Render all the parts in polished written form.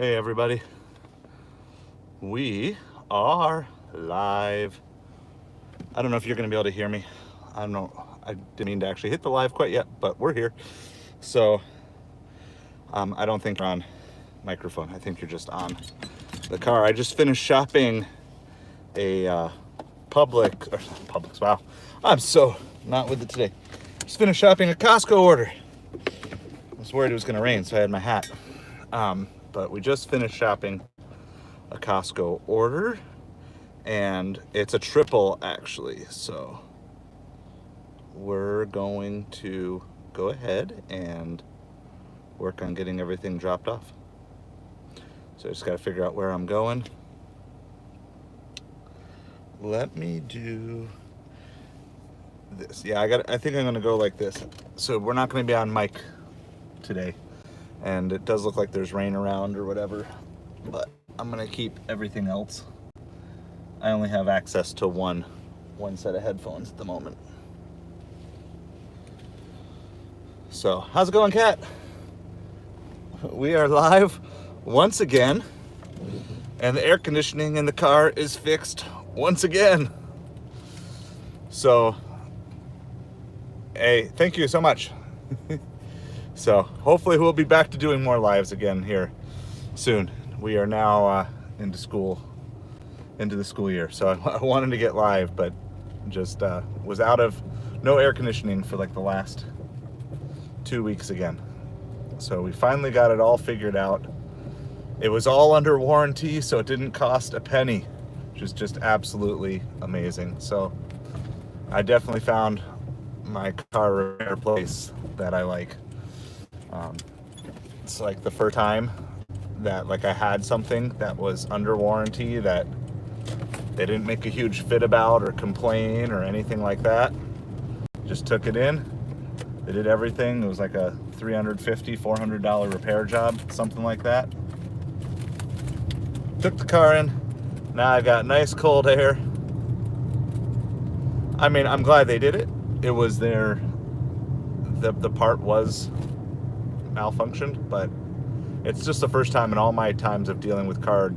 Hey everybody, we are live. I don't know if you're going to be able to hear me. I don't know. I didn't mean to actually hit the live quite yet, but we're here. So I don't think you're on microphone. I think you're just on the car. I just finished shopping a Publix. Wow, I'm so not with it today. Just finished shopping a Costco order. I was worried it was going to rain, so I had my hat. But we just finished shopping a Costco order, and it's a triple actually. So we're going to go ahead and work on getting everything dropped off. So I just got to figure out where I'm going. Let me do this. Yeah, I think I'm gonna go like this. So we're not gonna be on mic today, and it does look like there's rain around or whatever, but I'm gonna keep everything else. I only have access to one set of headphones at the moment. So how's it going, Kat? We are live once again, and the air conditioning in the car is fixed once again. So hey, thank you so much. So hopefully we'll be back to doing more lives again here soon. We are now into the school year. So I wanted to get live, but just was out of no air conditioning for like the last 2 weeks again. So we finally got it all figured out. It was all under warranty, so it didn't cost a penny, which is just absolutely amazing. So I definitely found my car repair place that I like. It's like the first time that like I had something that was under warranty that they didn't make a huge fit about or complain or anything like that. Just took it in. They did everything. It was like a $350, $400 repair job, something like that. Took the car in. Now I got nice cold air. I mean, I'm glad they did it. It was the part was malfunctioned, but it's just the first time in all my times of dealing with car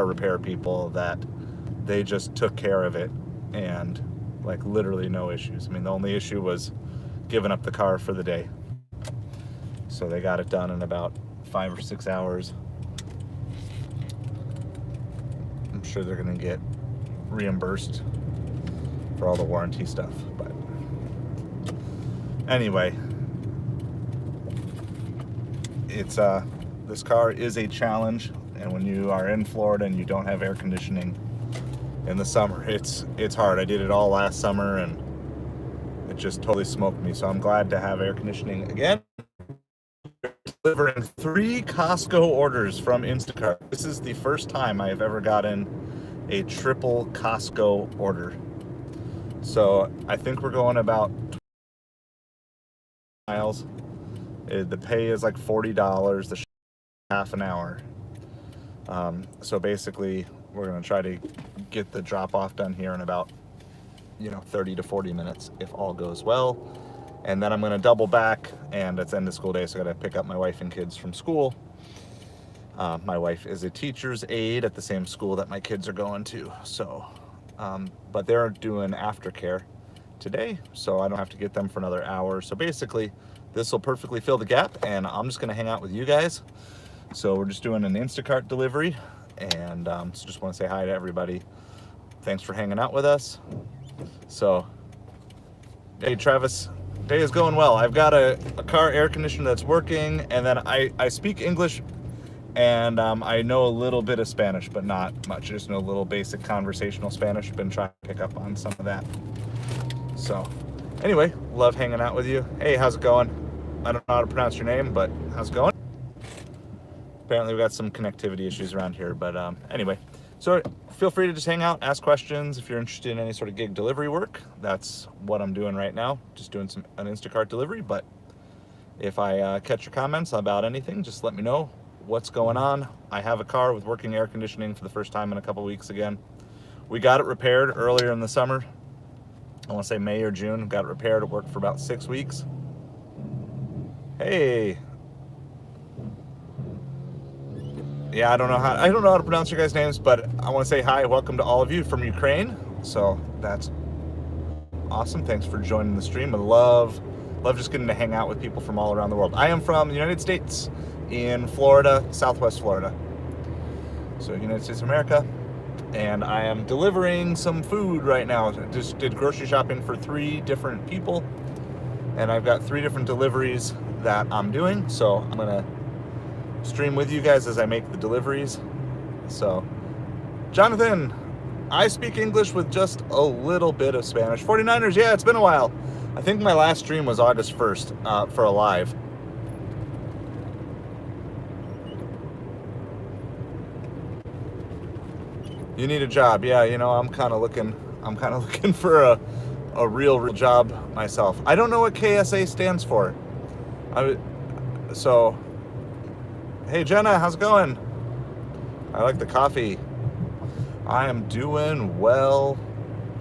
repair people that they just took care of it, and like literally no issues. I mean, the only issue was giving up the car for the day. So they got it done in about 5 or 6 hours. I'm sure they're gonna get reimbursed for all the warranty stuff, but anyway, it's this car is a challenge, and when you are in Florida and you don't have air conditioning in the summer, it's hard. I did it all last summer and it just totally smoked me. So I'm glad to have air conditioning again. Delivering 3 Costco orders from Instacart. This is the first time I have ever gotten a triple Costco order. So I think we're going about 20 miles. The pay is like $40. The half an hour. So basically, we're going to try to get the drop off done here in about 30 to 40 minutes if all goes well. And then I'm going to double back, and it's end of school day, so I got to pick up my wife and kids from school. My wife is a teacher's aide at the same school that my kids are going to. So, but they're doing aftercare today, so I don't have to get them for another hour. So basically, this will perfectly fill the gap, and I'm just going to hang out with you guys. So we're just doing an Instacart delivery, and so just want to say hi to everybody. Thanks for hanging out with us. So, hey Travis, day is going well. I've got a car air conditioner that's working, and then I speak English, and I know a little bit of Spanish, but not much. I just know a little basic conversational Spanish. Been trying to pick up on some of that. So anyway, love hanging out with you. Hey, how's it going? I don't know how to pronounce your name, but how's it going? Apparently we got some connectivity issues around here, but anyway, so feel free to just hang out, ask questions if you're interested in any sort of gig delivery work. That's what I'm doing right now, just doing an Instacart delivery. But if I catch your comments about anything, just let me know what's going on. I have a car with working air conditioning for the first time in a couple weeks again. We got it repaired earlier in the summer. I want to say May or June. Got it repaired. It worked for about 6 weeks. Hey. Yeah, I don't know how to pronounce your guys' names, but I want to say hi, welcome to all of you from Ukraine. So that's awesome. Thanks for joining the stream. I love just getting to hang out with people from all around the world. I am from the United States, in Florida, Southwest Florida. So United States of America. And I am delivering some food right now. I just did grocery shopping for 3 different people. And I've got 3 different deliveries that I'm doing. So I'm gonna stream with you guys as I make the deliveries. So, Jonathan, I speak English with just a little bit of Spanish. 49ers, yeah, it's been a while. I think my last stream was August 1st for a live. You need a job. Yeah, you know, I'm kind of looking for a real job myself. I don't know what KSA stands for. So, hey Jenna, how's it going? I like the coffee. I am doing well.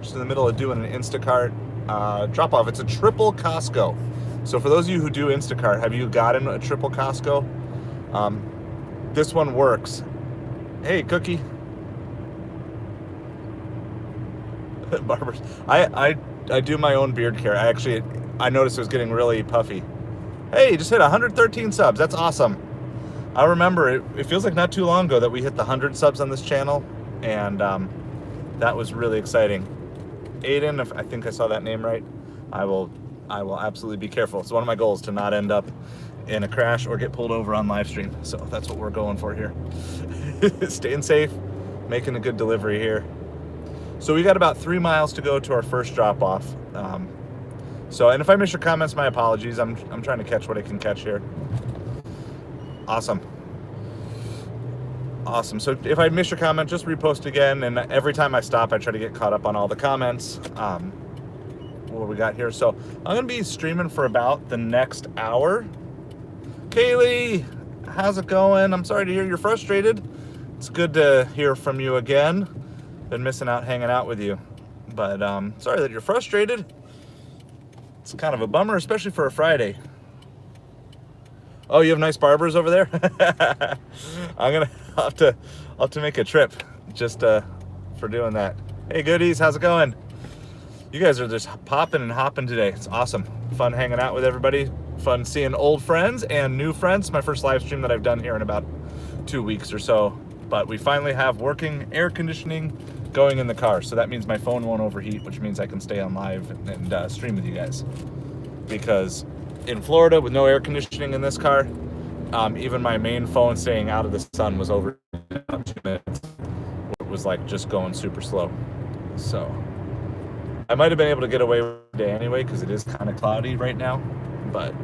Just in the middle of doing an Instacart drop off. It's a triple Costco. So for those of you who do Instacart, have you gotten a triple Costco? This one works. Hey, Cookie. Barbers. I do my own beard care. I noticed it was getting really puffy. Hey, you just hit 113 subs. That's awesome. I remember it feels like not too long ago that we hit the 100 subs on this channel, and that was really exciting. Aiden, if I think I saw that name right, I will absolutely be careful. It's one of my goals to not end up in a crash or get pulled over on live stream. So that's what we're going for here. Staying safe, making a good delivery here. So we got about 3 miles to go to our first drop off. And if I miss your comments, my apologies. I'm trying to catch what I can catch here. Awesome. So if I miss your comment, just repost again. And every time I stop, I try to get caught up on all the comments. What we got here. So I'm going to be streaming for about the next hour. Kaylee, how's it going? I'm sorry to hear you're frustrated. It's good to hear from you again. Been missing out hanging out with you. But sorry that you're frustrated. It's kind of a bummer, especially for a Friday. Oh, you have nice barbers over there? I'll have to make a trip just for doing that. Hey goodies, how's it going? You guys are just popping and hopping today. It's awesome. Fun hanging out with everybody. Fun seeing old friends and new friends. My first live stream that I've done here in about 2 weeks or so. But we finally have working air conditioning going in the car. So that means my phone won't overheat, which means I can stay on live and stream with you guys. Because in Florida, with no air conditioning in this car, even my main phone staying out of the sun was over in 2 minutes. It was like just going super slow. So I might have been able to get away with it today anyway, because it is kind of cloudy right now. But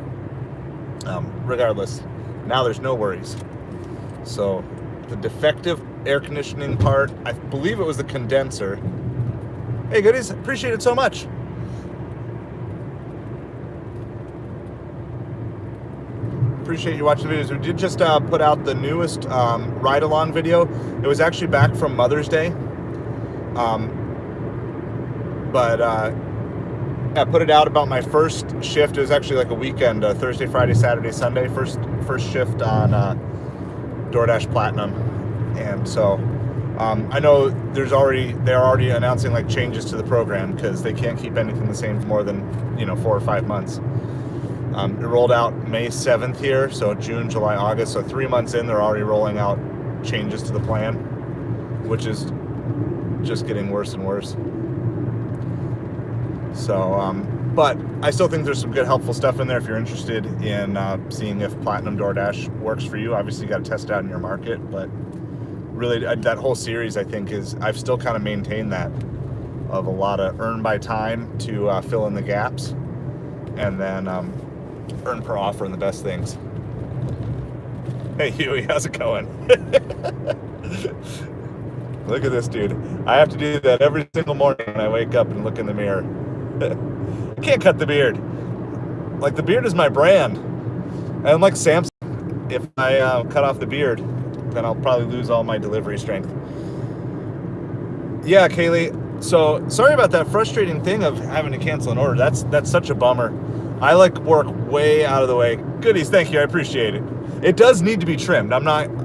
regardless, now there's no worries. So the defective air conditioning part, I believe it was the condenser. Hey goodies, appreciate it so much. Appreciate you watching the videos. We did just put out the newest ride-along video. It was actually back from Mother's Day. I put it out about my first shift. It was actually like a weekend, Thursday, Friday, Saturday, Sunday. First shift on Doordash Platinum. And so I know they're already announcing like changes to the program, because they can't keep anything the same for more than 4 or 5 months. It rolled out May 7th here, so June, July, August. So 3 months in, they're already rolling out changes to the plan, which is just getting worse and worse. So, but I still think there's some good, helpful stuff in there if you're interested in seeing if Platinum DoorDash works for you. Obviously, you got to test it out in your market, but really, that whole series, I think, I've still kind of maintained that of a lot of earn by time to fill in the gaps, and then earn per offer and the best things. Hey Huey, how's it going? Look at this dude. I have to do that every single morning when I wake up and look in the mirror. I can't cut the beard. Like, the beard is my brand. And like Samson, if I cut off the beard, then I'll probably lose all my delivery strength. Yeah, Kaylee. So sorry about that frustrating thing of having to cancel an order. That's such a bummer. I like work way out of the way. Goodies, thank you. I appreciate it. It does need to be trimmed. I'm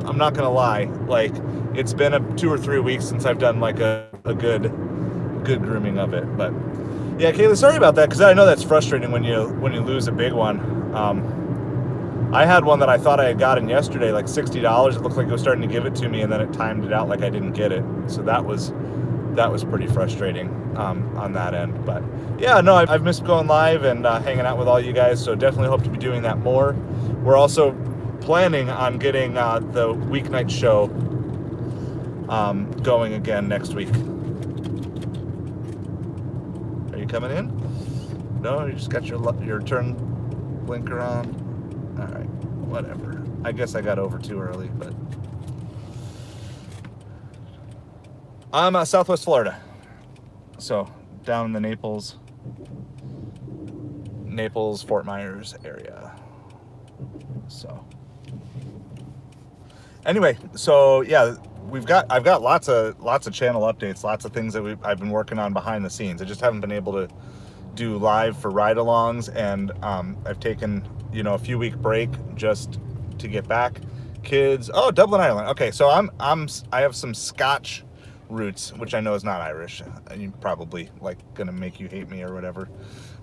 I'm not gonna lie. Like, it's been 2 or 3 weeks since I've done like a good grooming of it. But yeah, Kayla, sorry about that, because I know that's frustrating when you lose a big one. I had one that I thought I had gotten yesterday, like $60. It looked like it was starting to give it to me, and then it timed it out like I didn't get it. So that was pretty frustrating on that end. But yeah, no, I've missed going live and hanging out with all you guys, so definitely hope to be doing that more. We're also planning on getting the weeknight show going again next week. Are you coming in? No, you just got your turn blinker on. All right, whatever. I guess I got over too early, but I'm Southwest Florida, so down in the Naples, Fort Myers area. So anyway, so yeah, I've got lots of channel updates, lots of things that I've been working on behind the scenes. I just haven't been able to do live for ride-alongs, and I've taken a few week break just to get back. Kids, oh, Dublin, Ireland. Okay, so I have some Scotch roots, which I know is not Irish. You probably gonna make you hate me or whatever.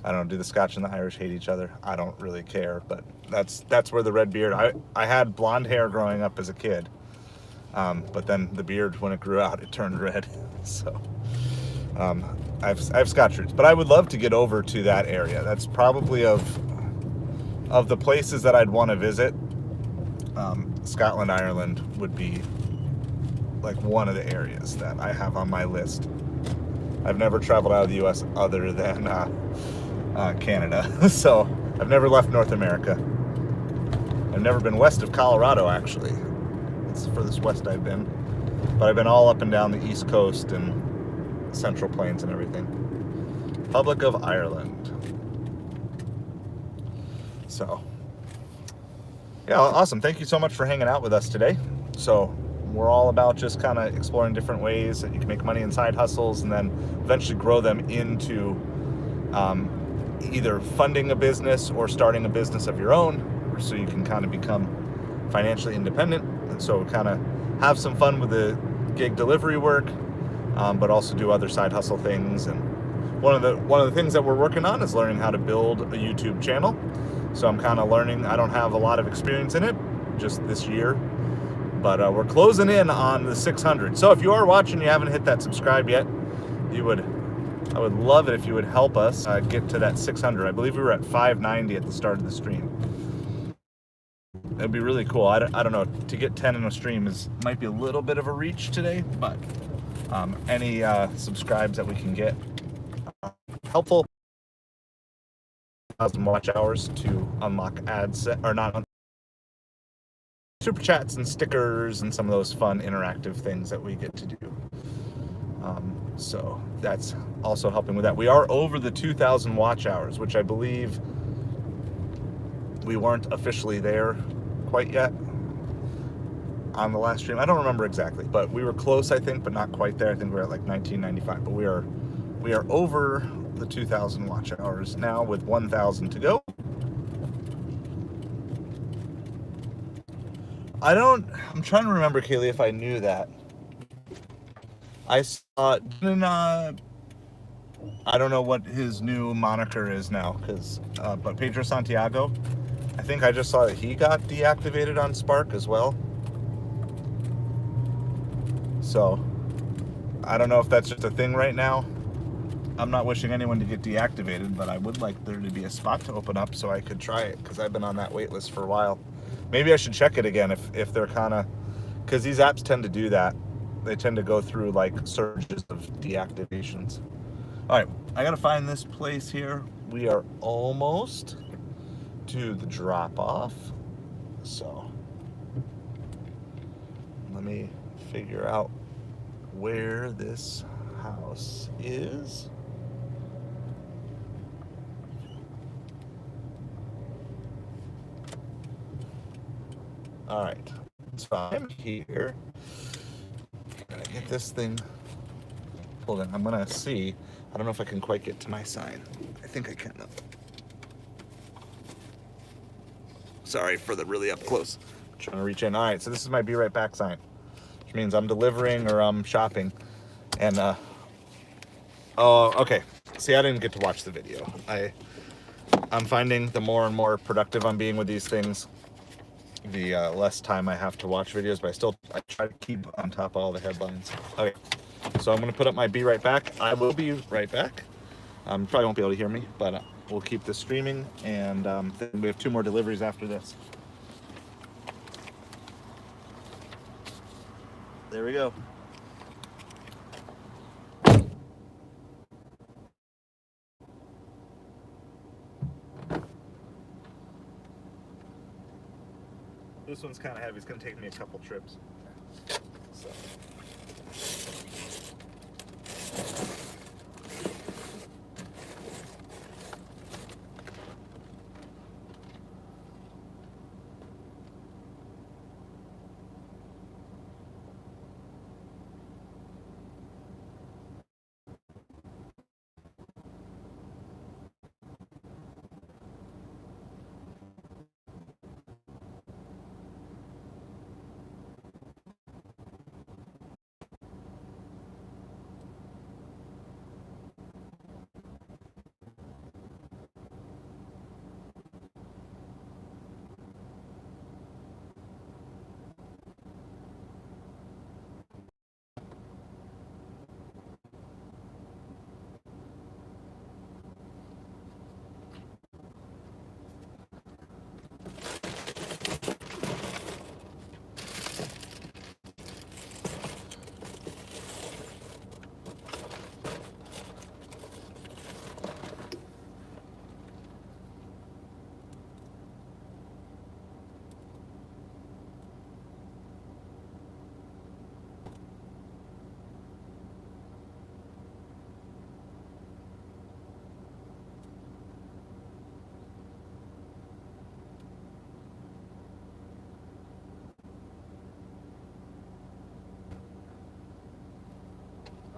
I don't know, do the Scotch and the Irish hate each other? I don't really care, but that's where the red beard. I had blonde hair growing up as a kid, but then the beard, when it grew out, it turned red. So I have Scotch roots, but I would love to get over to that area. That's probably of the places that I'd want to visit. Scotland, Ireland would be like one of the areas that I have on my list. I've never traveled out of the U.S. other than Canada, so I've never left North America. I've never been west of Colorado, actually. It's the furthest west I've been, but I've been all up and down the East Coast and Central Plains and everything. Republic of Ireland. So yeah, awesome. Thank you so much for hanging out with us today. So we're all about just kind of exploring different ways that you can make money in side hustles and then eventually grow them into either funding a business or starting a business of your own, so you can kind of become financially independent. And so kind of have some fun with the gig delivery work, but also do other side hustle things. And one of the things that we're working on is learning how to build a YouTube channel. So I'm kind of learning. I don't have a lot of experience in it, just this year, but we're closing in on the 600. So if you are watching, you haven't hit that subscribe yet, I would love it if you would help us get to that 600. I believe we were at 590 at the start of the stream. It'd be really cool. I don't know, to get 10 in a stream might be a little bit of a reach today, but any subscribes that we can get helpful. 1,000 watch hours to unlock ads, or not, super chats and stickers and some of those fun interactive things that we get to do. So that's also helping with that. We are over the 2,000 watch hours, which I believe we weren't officially there quite yet on the last stream. I don't remember exactly, but we were close, I think, but not quite there. I think we're at like 1995, but we are over the 2,000 watch hours now with 1,000 to go. I'm trying to remember, Kaylee, if I knew that. I saw, I don't know what his new moniker is now, but Pedro Santiago, I think I just saw that he got deactivated on Spark as well. So I don't know if that's just a thing right now. I'm not wishing anyone to get deactivated, but I would like there to be a spot to open up so I could try it, because I've been on that wait list for a while. Maybe I should check it again if they're kind of, because these apps tend to do that. They tend to go through like surges of deactivations. All right, I gotta find this place here. We are almost to the drop off. So let me figure out where this house is. All right, so I'm here. Gotta get this thing pulled in. I'm gonna see. I don't know if I can quite get to my sign. I think I can though. Sorry for the really up close. trying to reach in. All right, so this is my be right back sign, which means I'm delivering or I'm shopping. And oh, okay. See, I didn't get to watch the video. I'm finding the more and more productive I'm being with these things, the less time I have to watch videos, but I try to keep on top of all the headlines. Okay, so I'm gonna put up my be right back. I will be right back. Probably won't be able to hear me, but we'll keep this streaming, and then we have 2 more deliveries after this. There we go. This one's kind of heavy. It's going to take me a couple trips. So.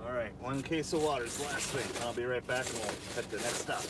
All right, 1 case of water is the last thing. I'll be right back and we'll head to the next stop.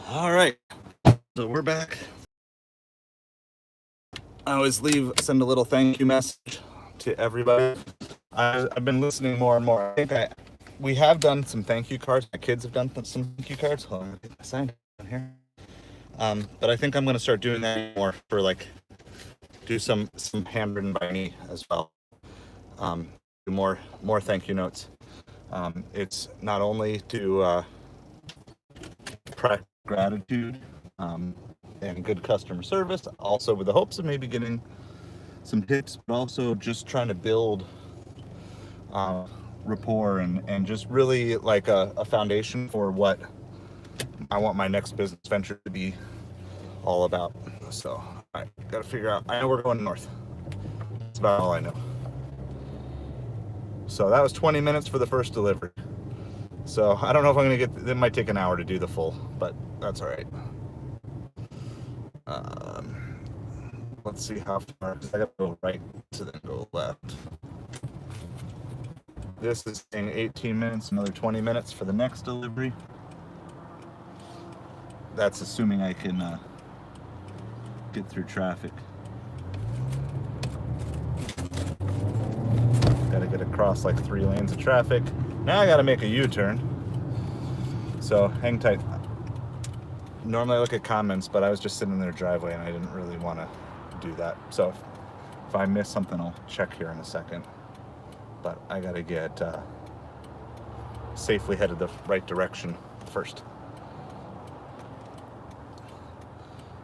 All right, so we're back. I always send a little thank you message to everybody. I've been listening more and more. I think we have done some thank you cards. My kids have done some thank you cards. Hold on, I think I signed it here. But I think I'm going to start doing that more for do some handwritten by me as well. Do more thank you notes. It's not only to practice gratitude and good customer service, also with the hopes of maybe getting some tips, but also just trying to build rapport and just really like a foundation for what I want my next business venture to be all about. So I got to figure out. I know we're going north. That's about all I know. So that was 20 minutes for the first delivery. So I don't know if I'm gonna get. It might take an hour to do the full, but that's all right. Let's see how far. I gotta go right to then go left. This is saying 18 minutes, another 20 minutes for the next delivery. That's assuming I can get through traffic. Gotta get across like 3 lanes of traffic. Now I gotta make a U-turn. So hang tight. Normally I look at comments, but I was just sitting in their driveway and I didn't really want to do that. So if I miss something, I'll check here in a second. But I gotta get safely headed the right direction first.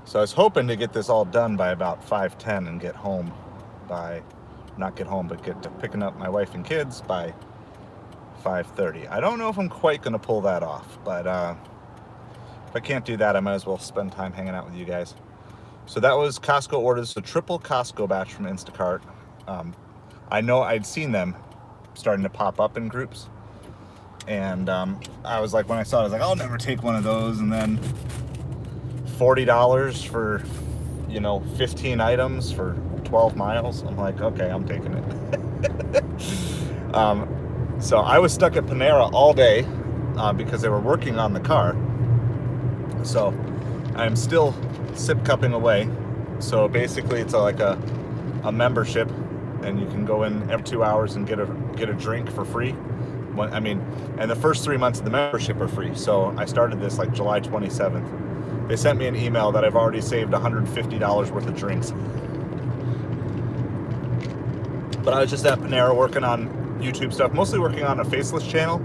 So I was hoping to get this all done by about 5:10 and get home by, not get home, but get to picking up my wife and kids by 5:30. I don't know if I'm quite going to pull that off, but if I can't do that, I might as well spend time hanging out with you guys. So that was Costco orders, a triple Costco batch from Instacart. I know I'd seen them starting to pop up in groups, and I was like, when I saw it, I was like, I'll never take one of those. And then $40 for 15 items for 12 miles. I'm like, okay, I'm taking it. So I was stuck at Panera all day because they were working on the car. So I'm still sip cupping away. So basically it's like a membership, and you can go in every 2 hours and get a drink for free. And the first 3 months of the membership are free. So I started this like July 27th. They sent me an email that I've already saved $150 worth of drinks. But I was just at Panera working on YouTube stuff, mostly working on a faceless channel.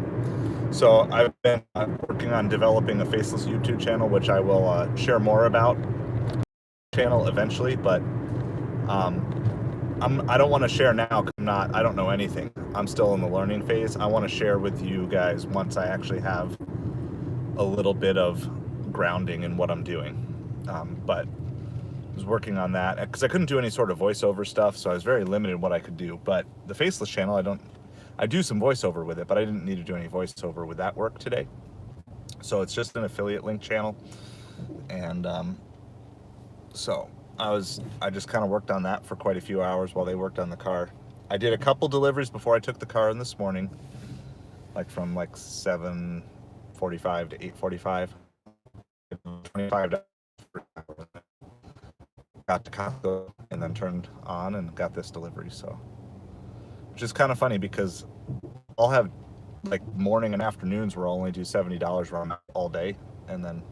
So I've been working on developing a faceless YouTube channel, which I will share more about channel eventually. But I don't want to share now because I don't know anything. I'm still in the learning phase. I want to share with you guys once I actually have a little bit of grounding in what I'm doing. But I was working on that because I couldn't do any sort of voiceover stuff, so I was very limited in what I could do. But the faceless channel, I do some voiceover with it, but I didn't need to do any voiceover with that work today. So it's just an affiliate link channel. And so I just kind of worked on that for quite a few hours while they worked on the car. I did a couple deliveries before I took the car in this morning, like from like 7:45 to 8:45. $25 got to Costco and then turned on and got this delivery. So, which is kind of funny because I'll have like morning and afternoons where I'll only do $70 run all day, and then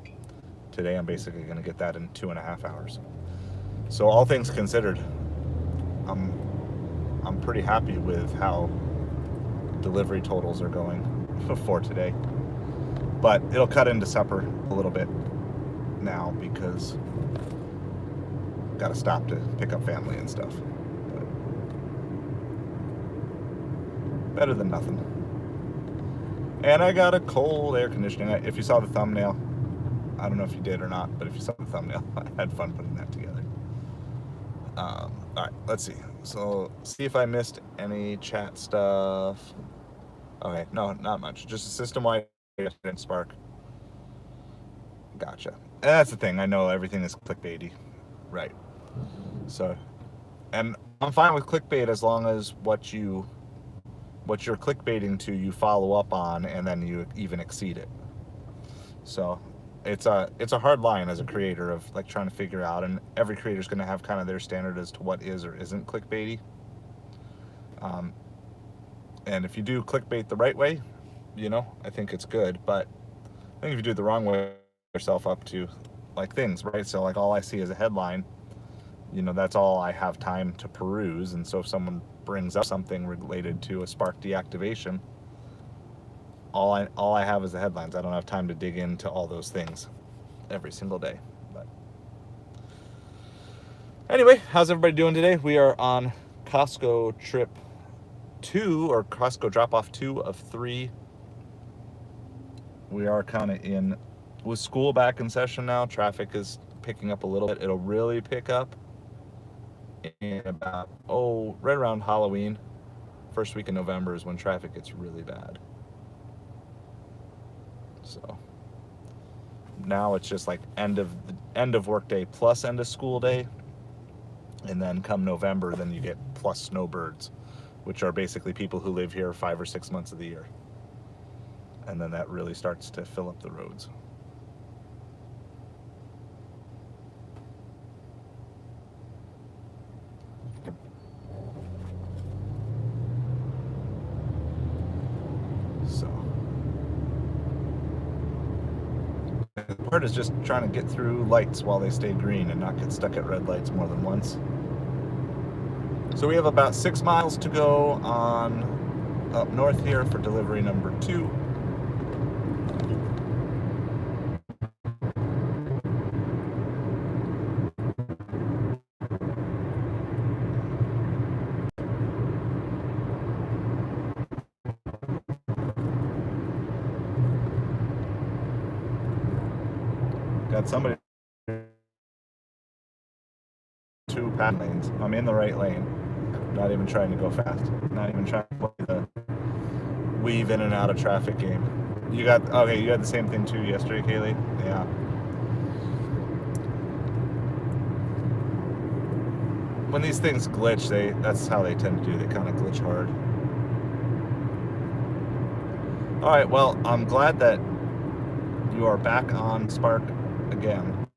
today I'm basically going to get that in 2.5 hours. So all things considered, I'm pretty happy with how delivery totals are going for today. But it'll cut into supper a little bit now because got to stop to pick up family and stuff. But better than nothing. And I got a cold air conditioning. If you saw the thumbnail, I don't know if you did or not, but if you saw the thumbnail, I had fun putting that together. All right, let's see. So see if I missed any chat stuff. Okay, no, not much. Just a system-wide in Spark. Gotcha. And that's the thing. I know everything is clickbaity, right? So, and I'm fine with clickbait as long as what you're clickbaiting to, you follow up on, and then you even exceed it. So, it's a hard line as a creator of like trying to figure out, and every creator is going to have kind of their standard as to what is or isn't clickbaity. And if you do clickbait the right way, I think it's good. But I think if you do it the wrong way, yourself up to like things, right? So like all I see is a headline, that's all I have time to peruse. And so if someone brings up something related to a Spark deactivation, all I have is the headlines. I don't have time to dig into all those things every single day. But anyway, how's everybody doing today? We are on Costco trip 2, or Costco drop-off 2 of 3. We are kind of in, with school back in session now, traffic is picking up a little bit. It'll really pick up in about, right around Halloween. First week in November is when traffic gets really bad. So now it's just like end of work day plus end of school day. And then come November, then you get plus snowbirds, which are basically people who live here 5 or 6 months of the year. And then that really starts to fill up the roads. So the part is just trying to get through lights while they stay green and not get stuck at red lights more than once. So we have about 6 miles to go on up north here for delivery number 2. Got somebody 2 pass lanes. I'm in the right lane. Not even trying to go fast. Not even trying to play the weave in and out of traffic game. You had the same thing too yesterday, Kaylee? Yeah. When these things glitch, that's how they tend to do. They kind of glitch hard. All right, well, I'm glad that you are back on Spark again.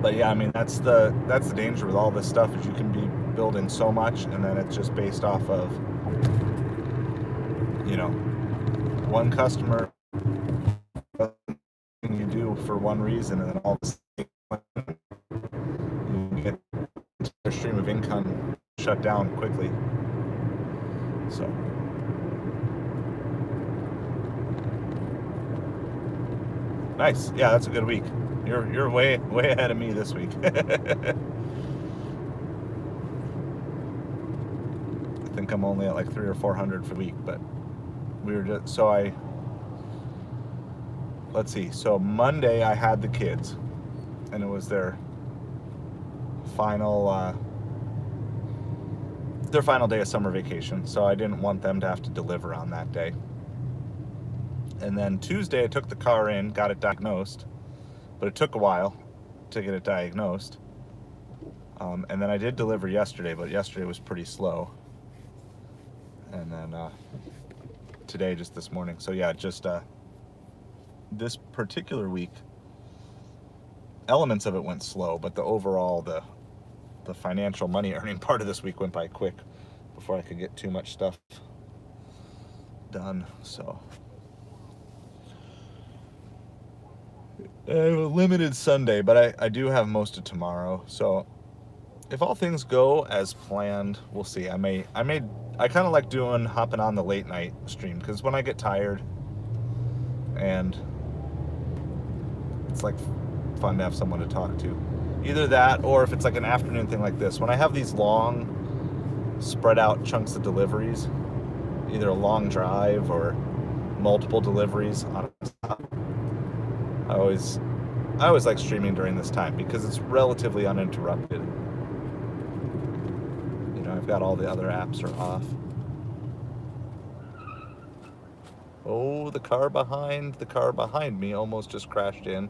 But yeah, I mean, that's the danger with all this stuff, is you can be building so much and then it's just based off of, you know, one customer you do for one reason, and then all of a sudden you get a stream of income shut down quickly. So nice. Yeah, that's a good week. You're way ahead of me this week. I think I'm only at like 300 or 400 for the week, but we were just let's see. So Monday I had the kids, and it was their final day of summer vacation. So I didn't want them to have to deliver on that day. And then Tuesday I took the car in, got it diagnosed, but it took a while to get it diagnosed. And then I did deliver yesterday, but yesterday was pretty slow. And then today, just this morning. So yeah, just this particular week, elements of it went slow, but the overall, the financial money earning part of this week went by quick before I could get too much stuff done. So I have a limited Sunday, but I do have most of tomorrow. So if all things go as planned, we'll see. I kind of like hopping on the late night stream, because when I get tired, and it's like fun to have someone to talk to. Either that, or if it's like an afternoon thing like this, when I have these long spread out chunks of deliveries, either a long drive or multiple deliveries on a stop, I always like streaming during this time, because it's relatively uninterrupted. You know, I've got all the other apps are off. Oh, the car behind me almost just crashed in.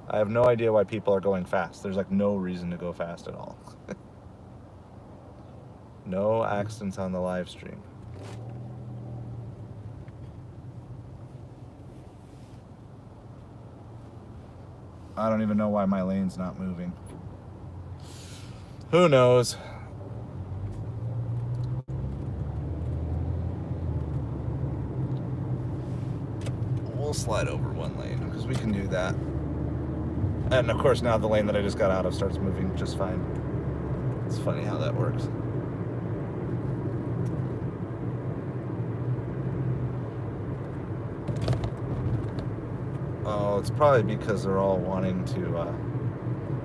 I have no idea why people are going fast. There's like no reason to go fast at all. No accidents on the live stream. I don't even know why my lane's not moving. Who knows? We'll slide over one lane, because we can do that. And of course now the lane that I just got out of starts moving just fine. It's funny how that works. Oh, it's probably because they're all wanting to,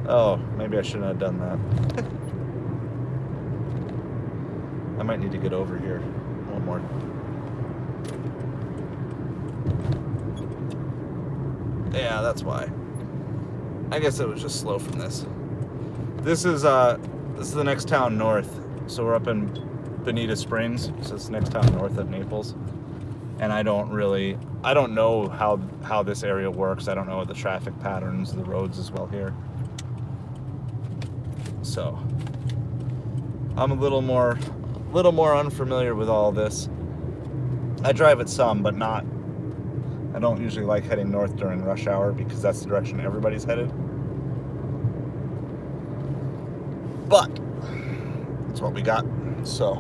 oh, maybe I shouldn't have done that. I might need to get over here one more. Yeah, that's why. I guess it was just slow from this. This is the next town north. So we're up in Bonita Springs. So it's the next town north of Naples. And I don't know how this area works. I don't know the traffic patterns, the roads as well here. So I'm a little more unfamiliar with all this. I drive it some, but not. I don't usually like heading north during rush hour, because that's the direction everybody's headed. But that's what we got. So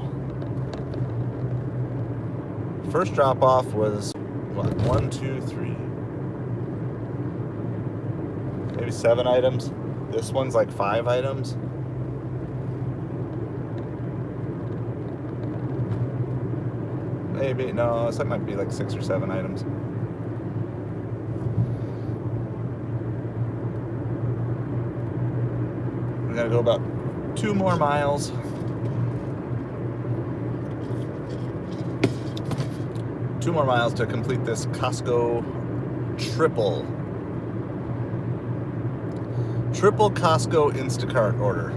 first drop off was what, 1, 2, 3, maybe 7 items. This one's like 5 items. Maybe, no, this might be like 6 or 7 items. We gotta go about 2 more miles. 2 more miles to complete this Costco triple Costco Instacart order.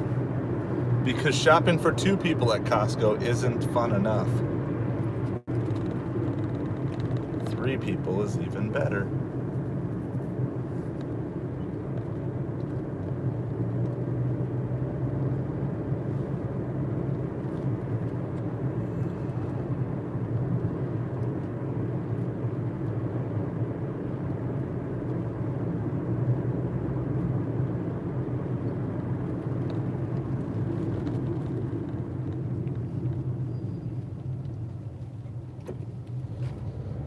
Because shopping for 2 people at Costco isn't fun enough. 3 people is even better.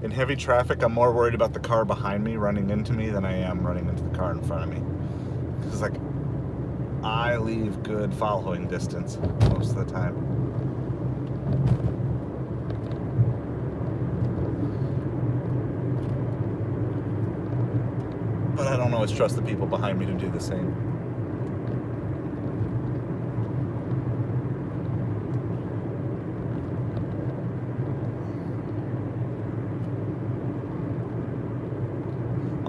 In heavy traffic, I'm more worried about the car behind me running into me than I am running into the car in front of me. Because, like, I leave good following distance most of the time. But I don't always trust the people behind me to do the same.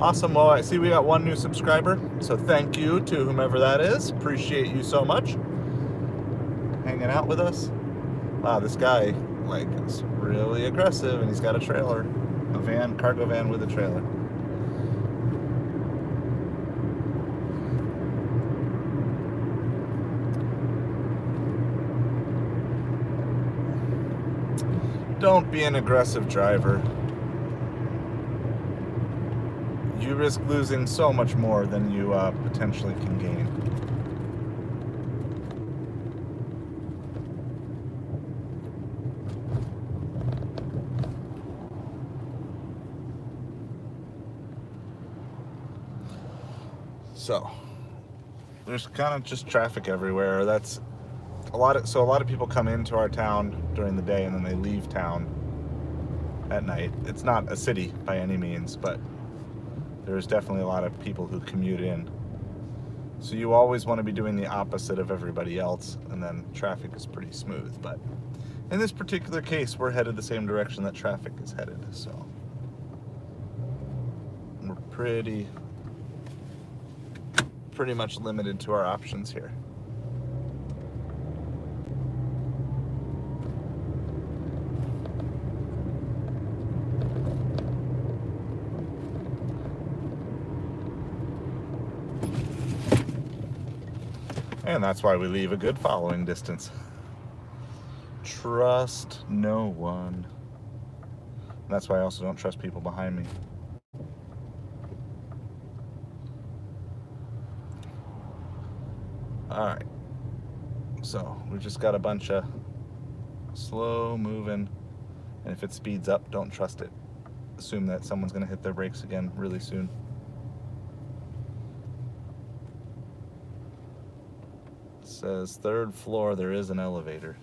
Awesome. Well, I see we got 1 new subscriber, so thank you to whomever that is. Appreciate you so much hanging out with us. Wow, this guy, like, is really aggressive, and he's got a trailer, a van, cargo van with a trailer. Don't be an aggressive driver. You risk losing so much more than you potentially can gain. So there's kind of just traffic everywhere. That's a lot of people come into our town during the day and then they leave town at night. It's not a city by any means, but there's definitely a lot of people who commute in. So you always want to be doing the opposite of everybody else, and then traffic is pretty smooth. But in this particular case, we're headed the same direction that traffic is headed, so we're pretty much limited to our options here. And that's why we leave a good following distance. Trust no one. And that's why I also don't trust people behind me. Alright. So, we just got a bunch of slow moving. And if it speeds up, don't trust it. Assume that someone's going to hit their brakes again really soon. Says 3rd floor, there is an elevator.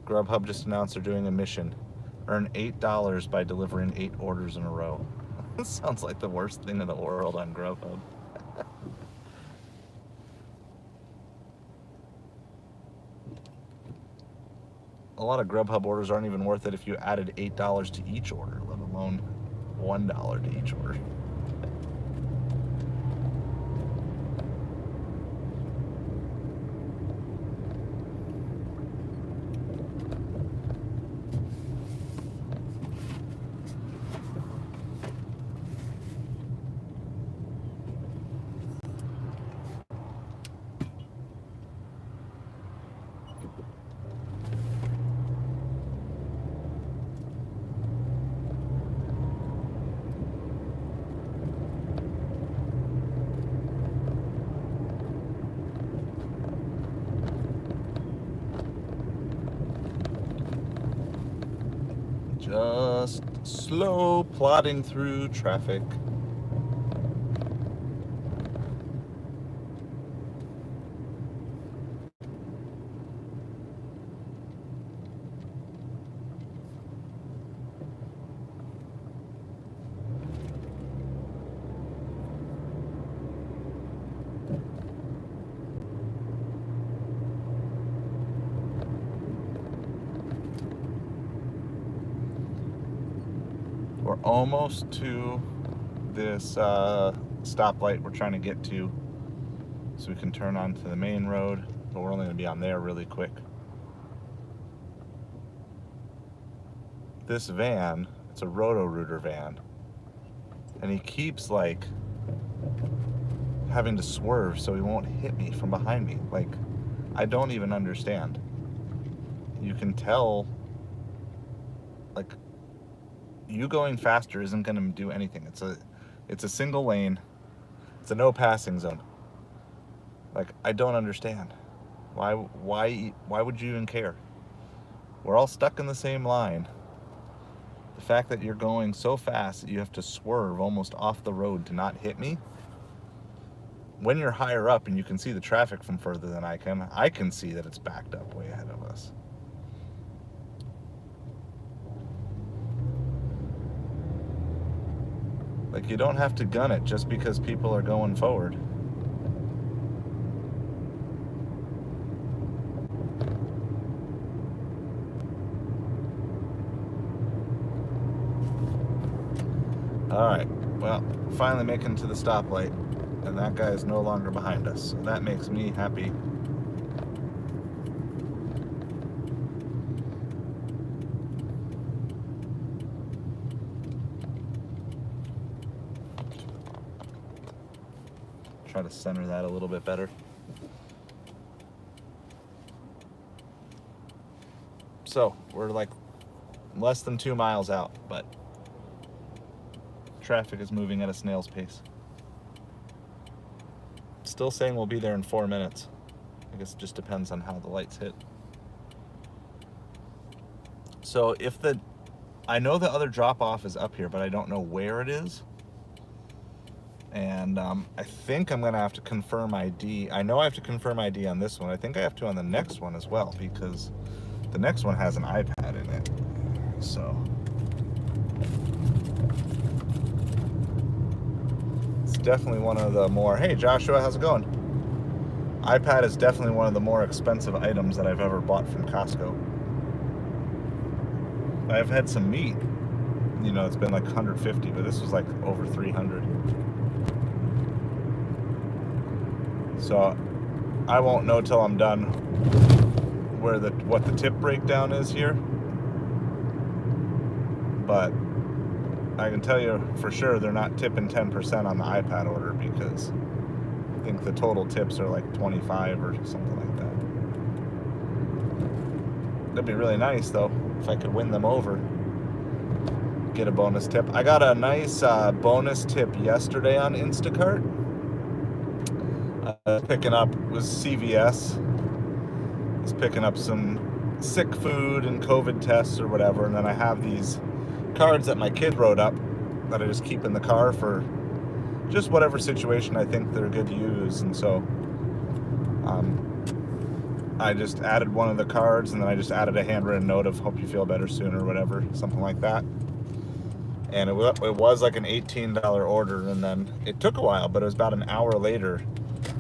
Grubhub just announced they're doing a mission. Earn $8 by delivering 8 orders in a row. This sounds like the worst thing in the world on Grubhub. A lot of Grubhub orders aren't even worth it if you added $8 to each order, let alone $1 to each order. Just slow plodding through traffic. we're almost to this stoplight we're trying to get to so we can turn onto the main road, but we're only going to be on there really quick. This van, it's a Roto-Rooter van, and he keeps like having to swerve so he won't hit me from behind me. Like, I don't even understand. You can tell, like, you going faster isn't going to do anything. It's a single lane. It's a no passing zone. Like, I don't understand. Why would you even care? We're all stuck in the same line. The fact that you're going so fast that you have to swerve almost off the road to not hit me. When you're higher up and you can see the traffic from further than I can see that it's backed up way ahead of us. Like, you don't have to gun it just because people are going forward. Alright, well, finally making it to the stoplight, and that guy is no longer behind us, so that makes me happy. Try to center that a little bit better. So, we're like less than 2 miles out, but traffic is moving at a snail's pace. Still saying we'll be there in 4 minutes. I guess it just depends on how the lights hit. So I know the other drop-off is up here, but I don't know where it is. And I think I'm gonna have to confirm ID. I know I have to confirm ID on this one. I think I have to on the next one as well, because the next one has an iPad in it. So it's definitely one of the more, hey Joshua, how's it going? iPad is definitely one of the more expensive items that I've ever bought from Costco. I've had some meat, you know, it's been like 150, but this was like over 300. So I won't know till I'm done what the tip breakdown is here. But I can tell you for sure they're not tipping 10% on the iPad order, because I think the total tips are like 25 or something like that. That'd be really nice though if I could win them over. Get a bonus tip. I got a nice bonus tip yesterday on Instacart. Picking up was CVS. I was picking up some sick food and COVID tests or whatever, and then I have these cards that my kid wrote up that I just keep in the car for just whatever situation I think they're good to use. And so I just added one of the cards, and then I just added a handwritten note of hope you feel better soon or whatever, something like that. And it was like an $18 order, and then it took a while, but it was about an hour later,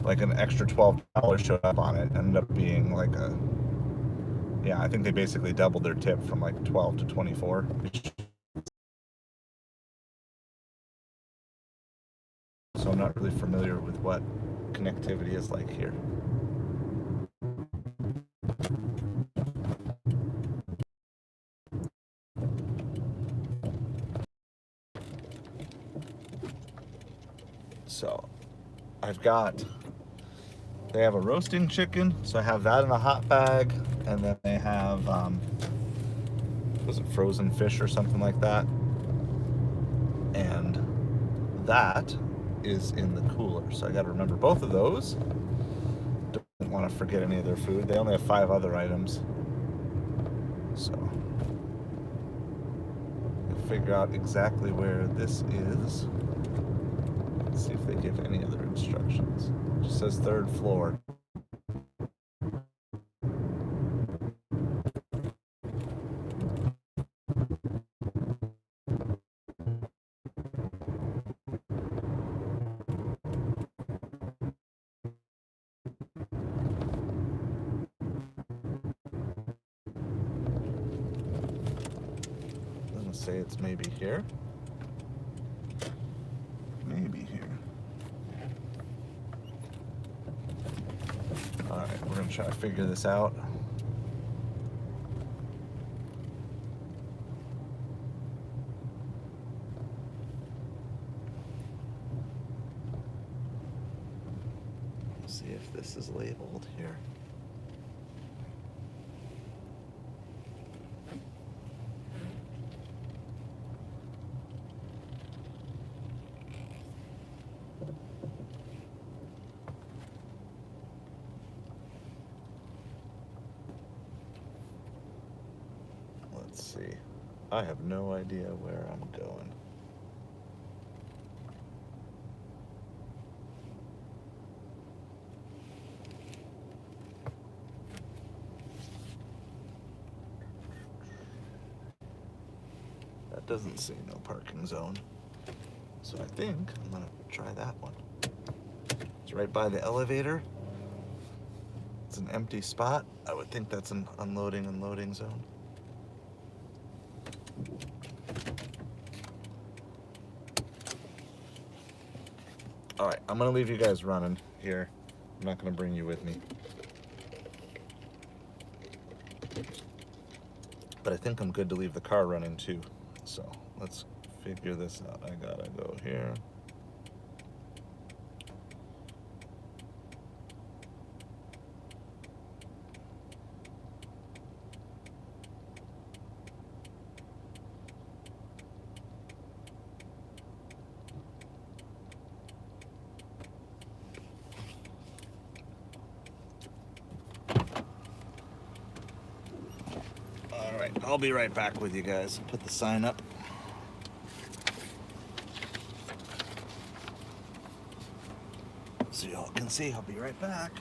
like an extra $12 showed up on it. It ended up being like I think they basically doubled their tip from like 12 to 24. So I'm not really familiar with what connectivity is like here. So they have a roasting chicken, so I have that in a hot bag, and then they have, was it frozen fish or something like that? And that is in the cooler, so I gotta remember both of those. Don't want to forget any of their food. They only have 5 other items, so I'll figure out exactly where this is. Let's see if they give any other instructions. It just says 3rd floor. Say it's maybe here. gonna try to figure this out. Let's see if this is labeled here. Let's see. I have no idea where I'm going. That doesn't say no parking zone. So I think I'm gonna try that one. It's right by the elevator. It's an empty spot. I would think that's an unloading and loading zone. All right, I'm gonna leave you guys running here. I'm not gonna bring you with me. But I think I'm good to leave the car running too. So let's figure this out. I gotta go here. All right, I'll be right back with you guys. Put the sign up. So y'all can see, I'll be right back.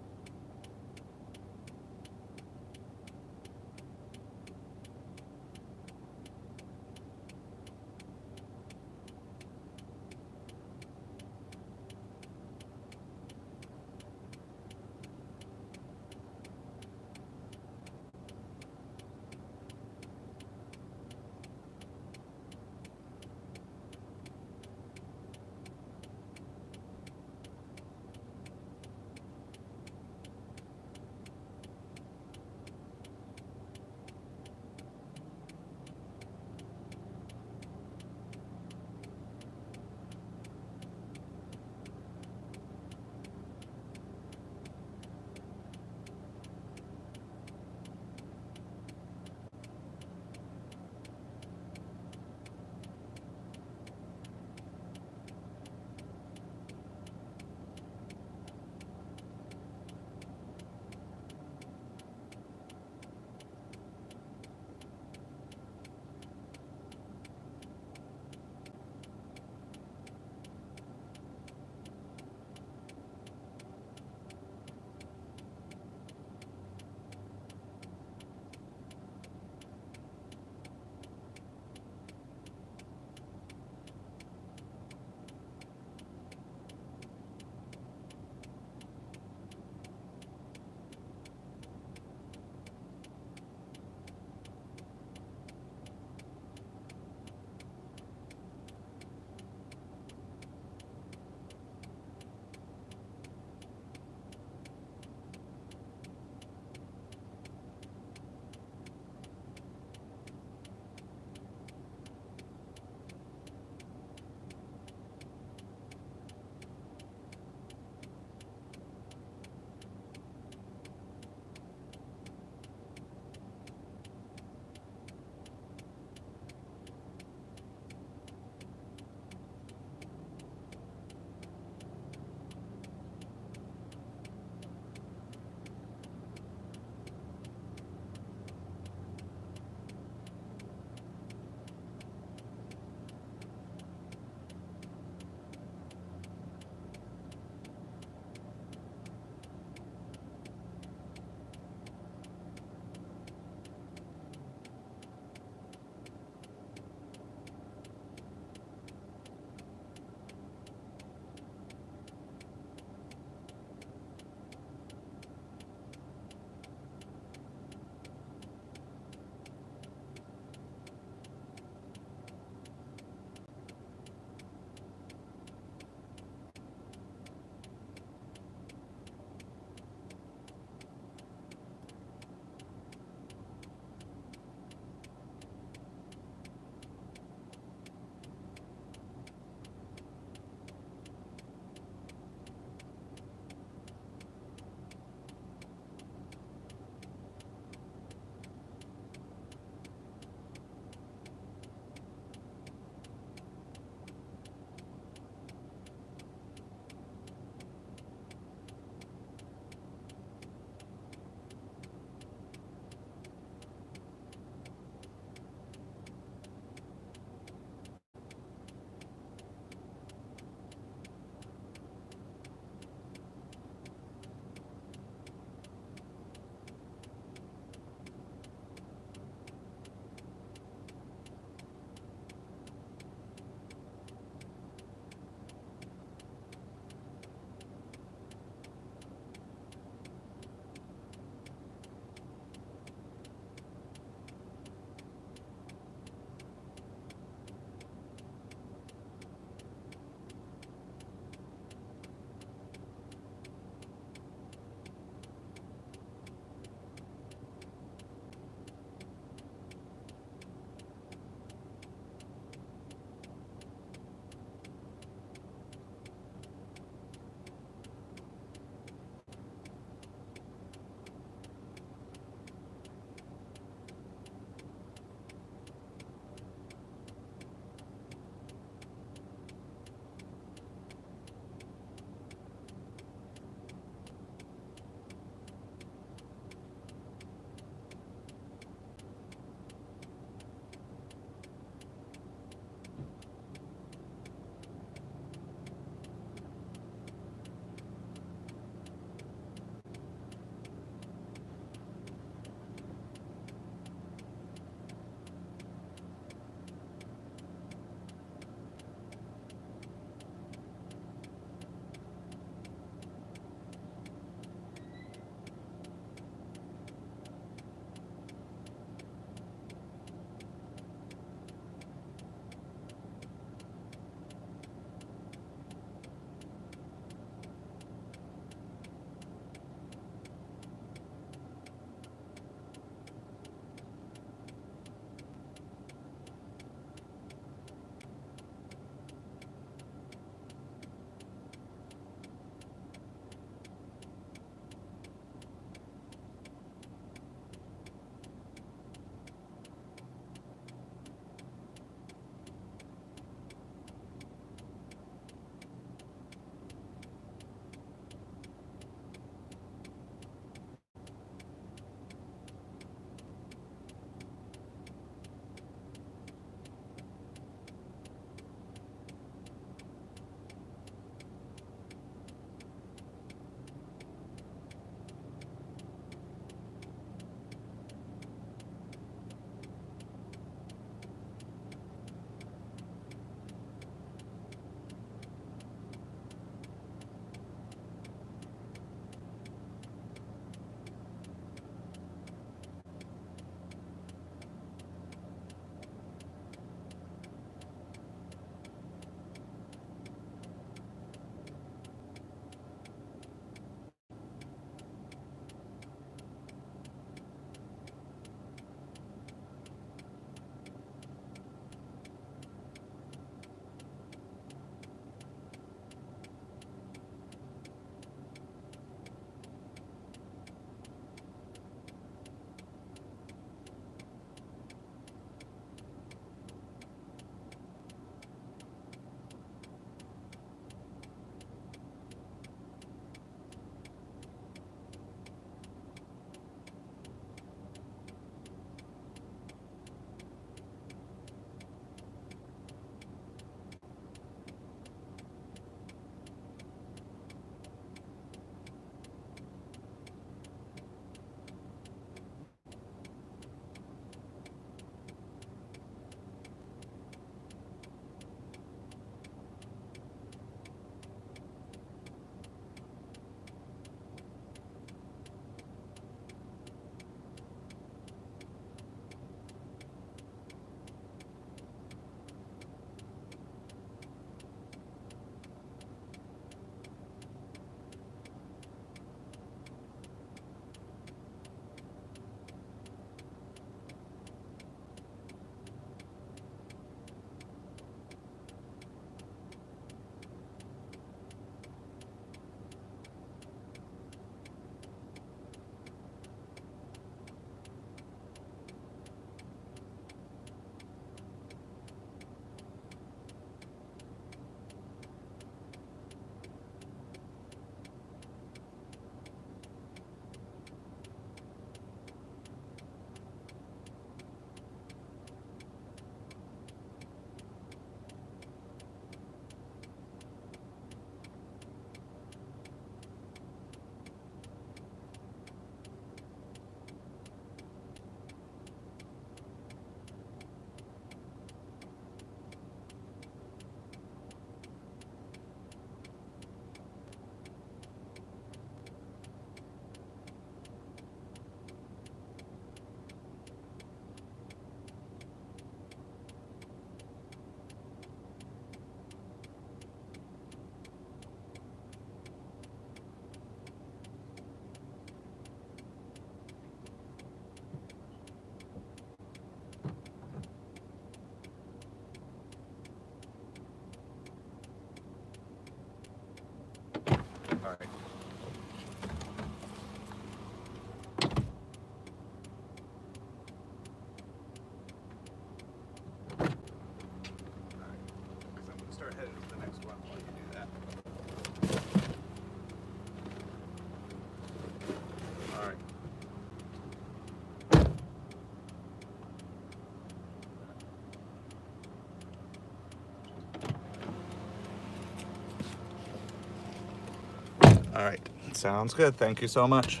All right, sounds good. Thank you so much.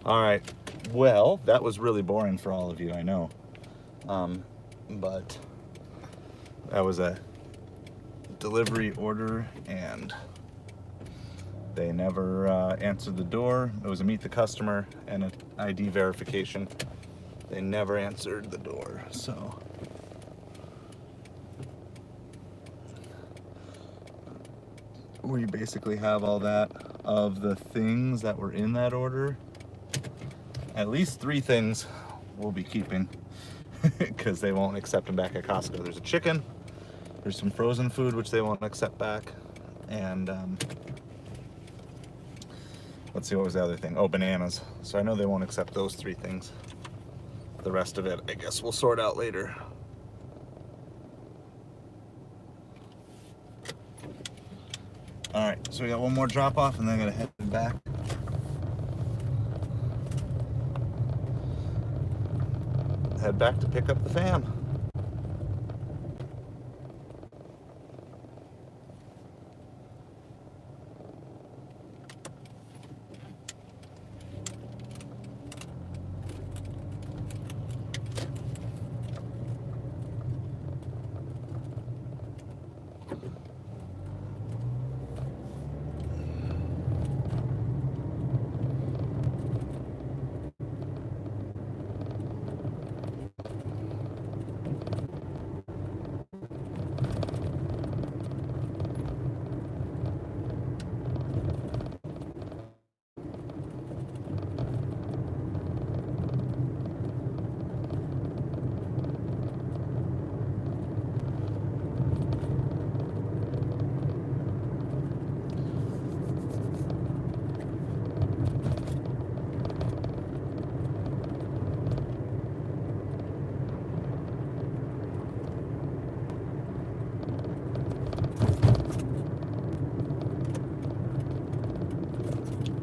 All right, well, that was really boring for all of you, I know. But that was a delivery order, and they never answered the door. It was a meet the customer and an ID verification. They never answered the door, so. We basically have all that of the things that were in that order. At least 3 things we'll be keeping because they won't accept them back at Costco. There's a chicken, there's some frozen food which they won't accept back, and let's see, what was the other thing? Oh, bananas. So I know they won't accept those 3 things. The rest of it, I guess we'll sort out later. All right, so we got one more drop off and then I gotta head back. Head back to pick up the fam.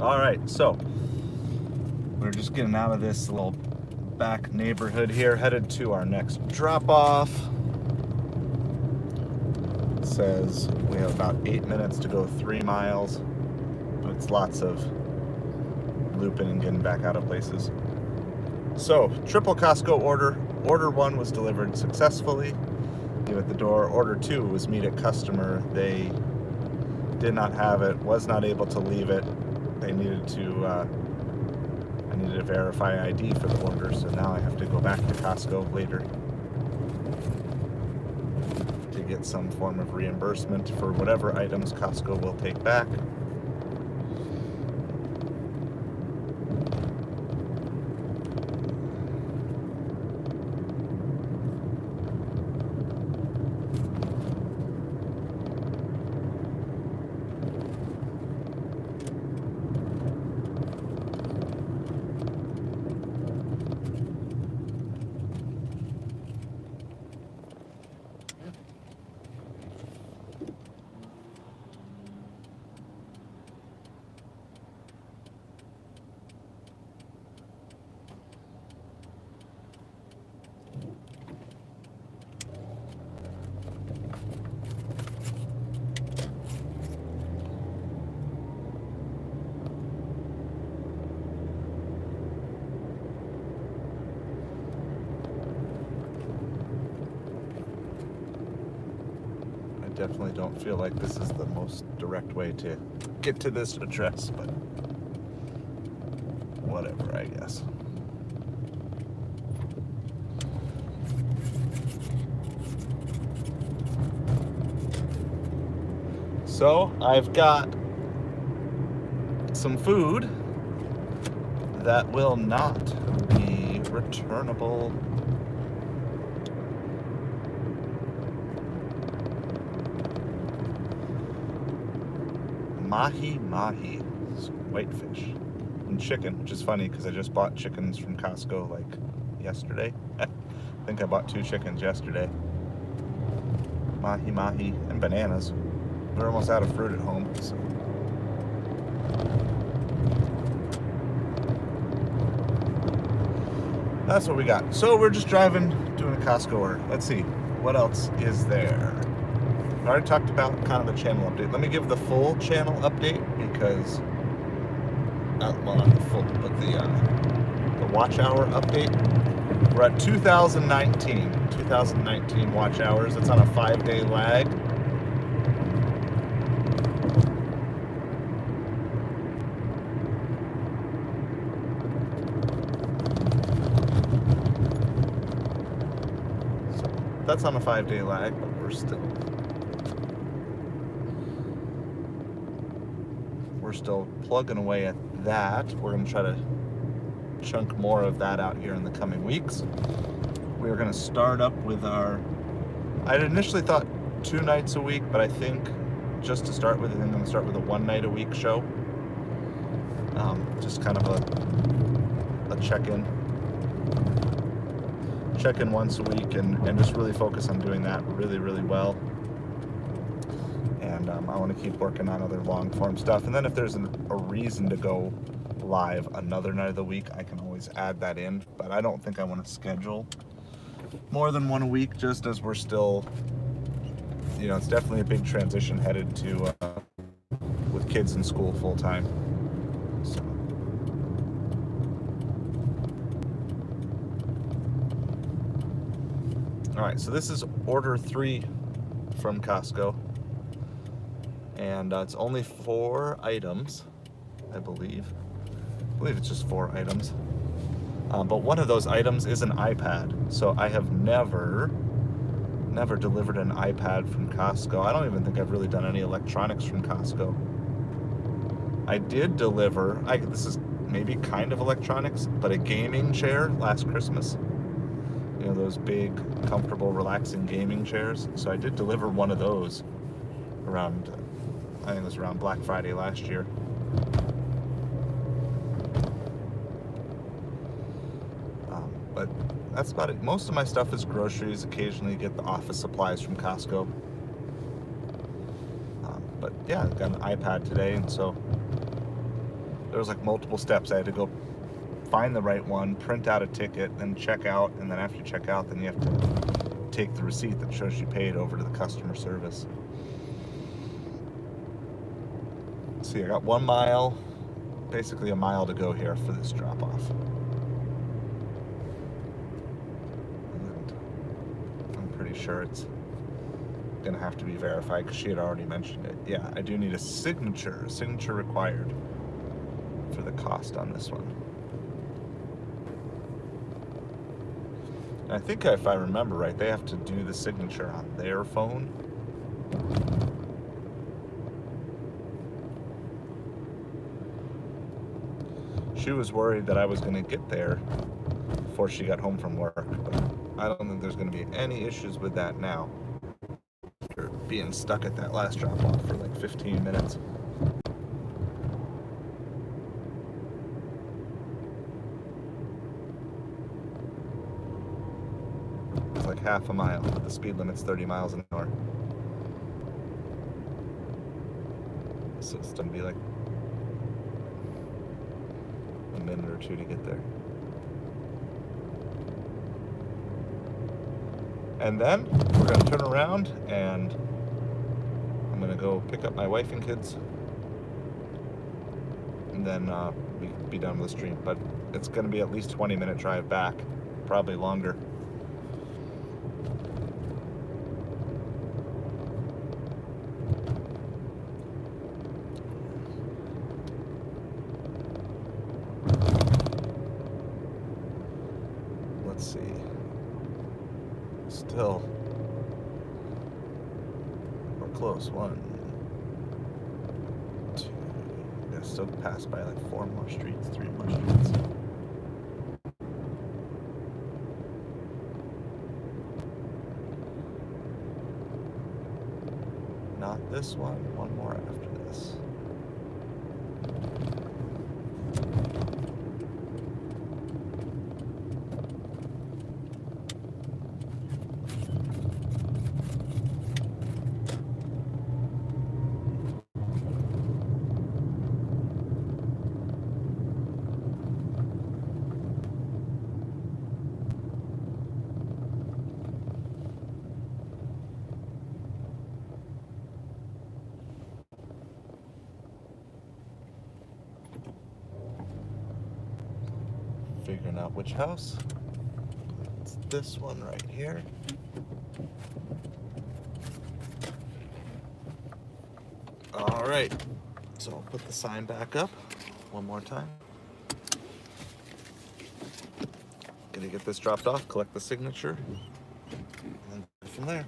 All right, so we're just getting out of this little back neighborhood here, headed to our next drop off. It says we have about 8 minutes to go 3 miles, but it's lots of looping and getting back out of places. So, triple Costco order. Order 1 was delivered successfully. Leave at the door. Order 2 was meet at customer. They did not have it, was not able to leave it. They needed to, I needed to verify ID for the order, so now I have to go back to Costco later to get some form of reimbursement for whatever items Costco will take back. Definitely don't feel like this is the most direct way to get to this address, but whatever, I guess. So I've got some food that will not be returnable. Mahi, whitefish, and chicken, which is funny because I just bought chickens from Costco like yesterday. I think I bought 2 chickens yesterday. Mahi, and bananas. We're almost out of fruit at home, so. that's what we got. So we're just driving, doing a Costco order. Let's see, what else is there? I already talked about kind of the channel update. Let me give the full channel update because, well, not the full, but the watch hour update. We're at 2019 watch hours. It's on a 5-day lag. So that's on a 5-day lag, but we're still plugging away at that. We're going to try to chunk more of that out here in the coming weeks. We're going to start up with I initially thought 2 nights a week, but I think just to start with, I'm going to start with a 1 night a week show. Just kind of a check-in once a week and just really focus on doing that really, really well. And I want to keep working on other long form stuff. And then if there's a reason to go live another night of the week, I can always add that in. But I don't think I want to schedule more than 1 a week, just as we're still, it's definitely a big transition headed to with kids in school full time. So. All right, so this is order 3 from Costco. And it's only 4 items, I believe. I believe it's just 4 items. But one of those items is an iPad. So I have never delivered an iPad from Costco. I don't even think I've really done any electronics from Costco. I did deliver, this is maybe kind of electronics, but a gaming chair last Christmas. Those big, comfortable, relaxing gaming chairs. So I did deliver one of those around, I think it was around Black Friday last year. But that's about it. Most of my stuff is groceries. Occasionally get the office supplies from Costco. But yeah, I got an iPad today, and so there was like multiple steps. I had to go find the right one, print out a ticket, then check out, and then after you check out, then you have to take the receipt that shows you paid over to the customer service. See, I got 1 mile, basically a mile to go here for this drop-off. And I'm pretty sure it's gonna have to be verified because she had already mentioned it. Yeah, I do need a signature required for the cost on this one. And I think if I remember right, they have to do the signature on their phone. She was worried that I was going to get there before she got home from work, but I don't think there's going to be any issues with that now. After being stuck at that last drop-off for like 15 minutes. It's like half a mile, but the speed limit's 30 miles an hour. So it's going to be like a minute or 2 to get there. And then we're going to turn around and I'm going to go pick up my wife and kids. And then we can be done with the stream. But it's going to be at least 20-minute drive back, probably longer. Let's see. Still, we're close. 1, 2. Yeah, still pass by like 4 more streets, 3 more streets. Not this one. 1 more after this. figuring out which house. It's this one right here. All right, so I'll put the sign back up one more time. Gonna get this dropped off, collect the signature, and then go from there.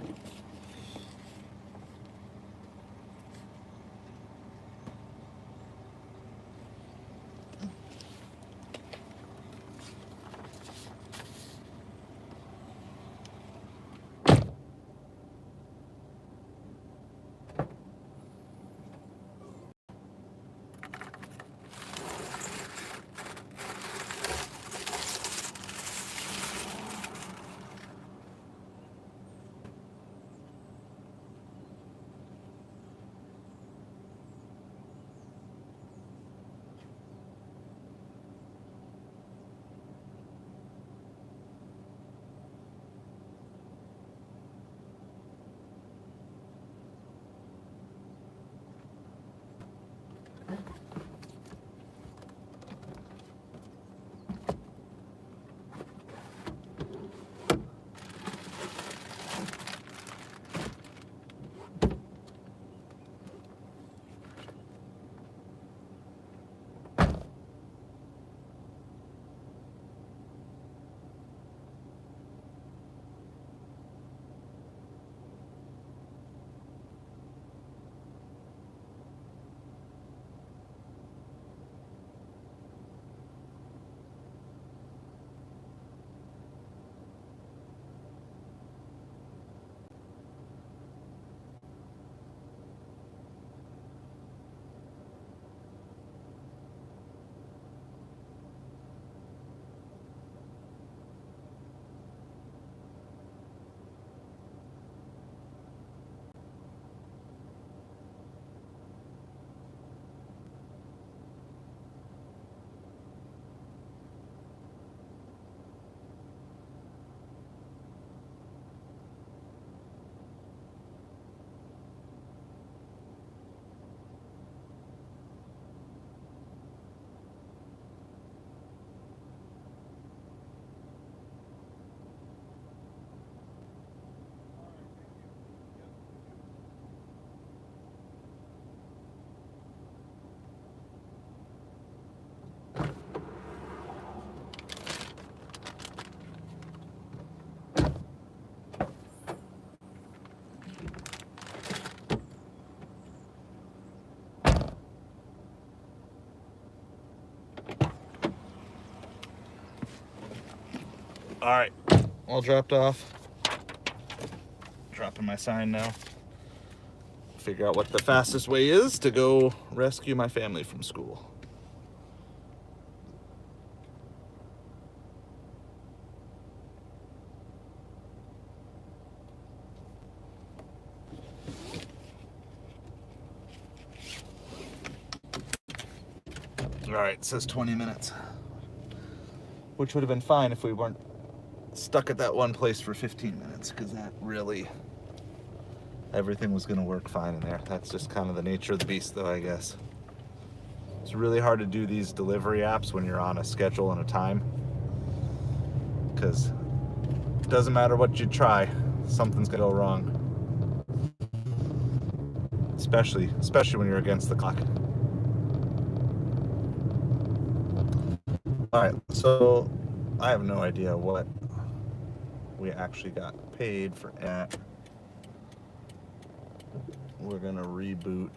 All right, all dropped off. Dropping my sign now. Figure out what the fastest way is to go rescue my family from school. All right, it says 20 minutes, which would have been fine if we weren't stuck at that one place for 15 minutes, because that really, everything was going to work fine in there. That's just kind of the nature of the beast, though, I guess. It's really hard to do these delivery apps when you're on a schedule and a time, because it doesn't matter what you try, something's going to go wrong. Especially when you're against the clock. All right, so I have no idea what we actually got paid for that. We're gonna reboot.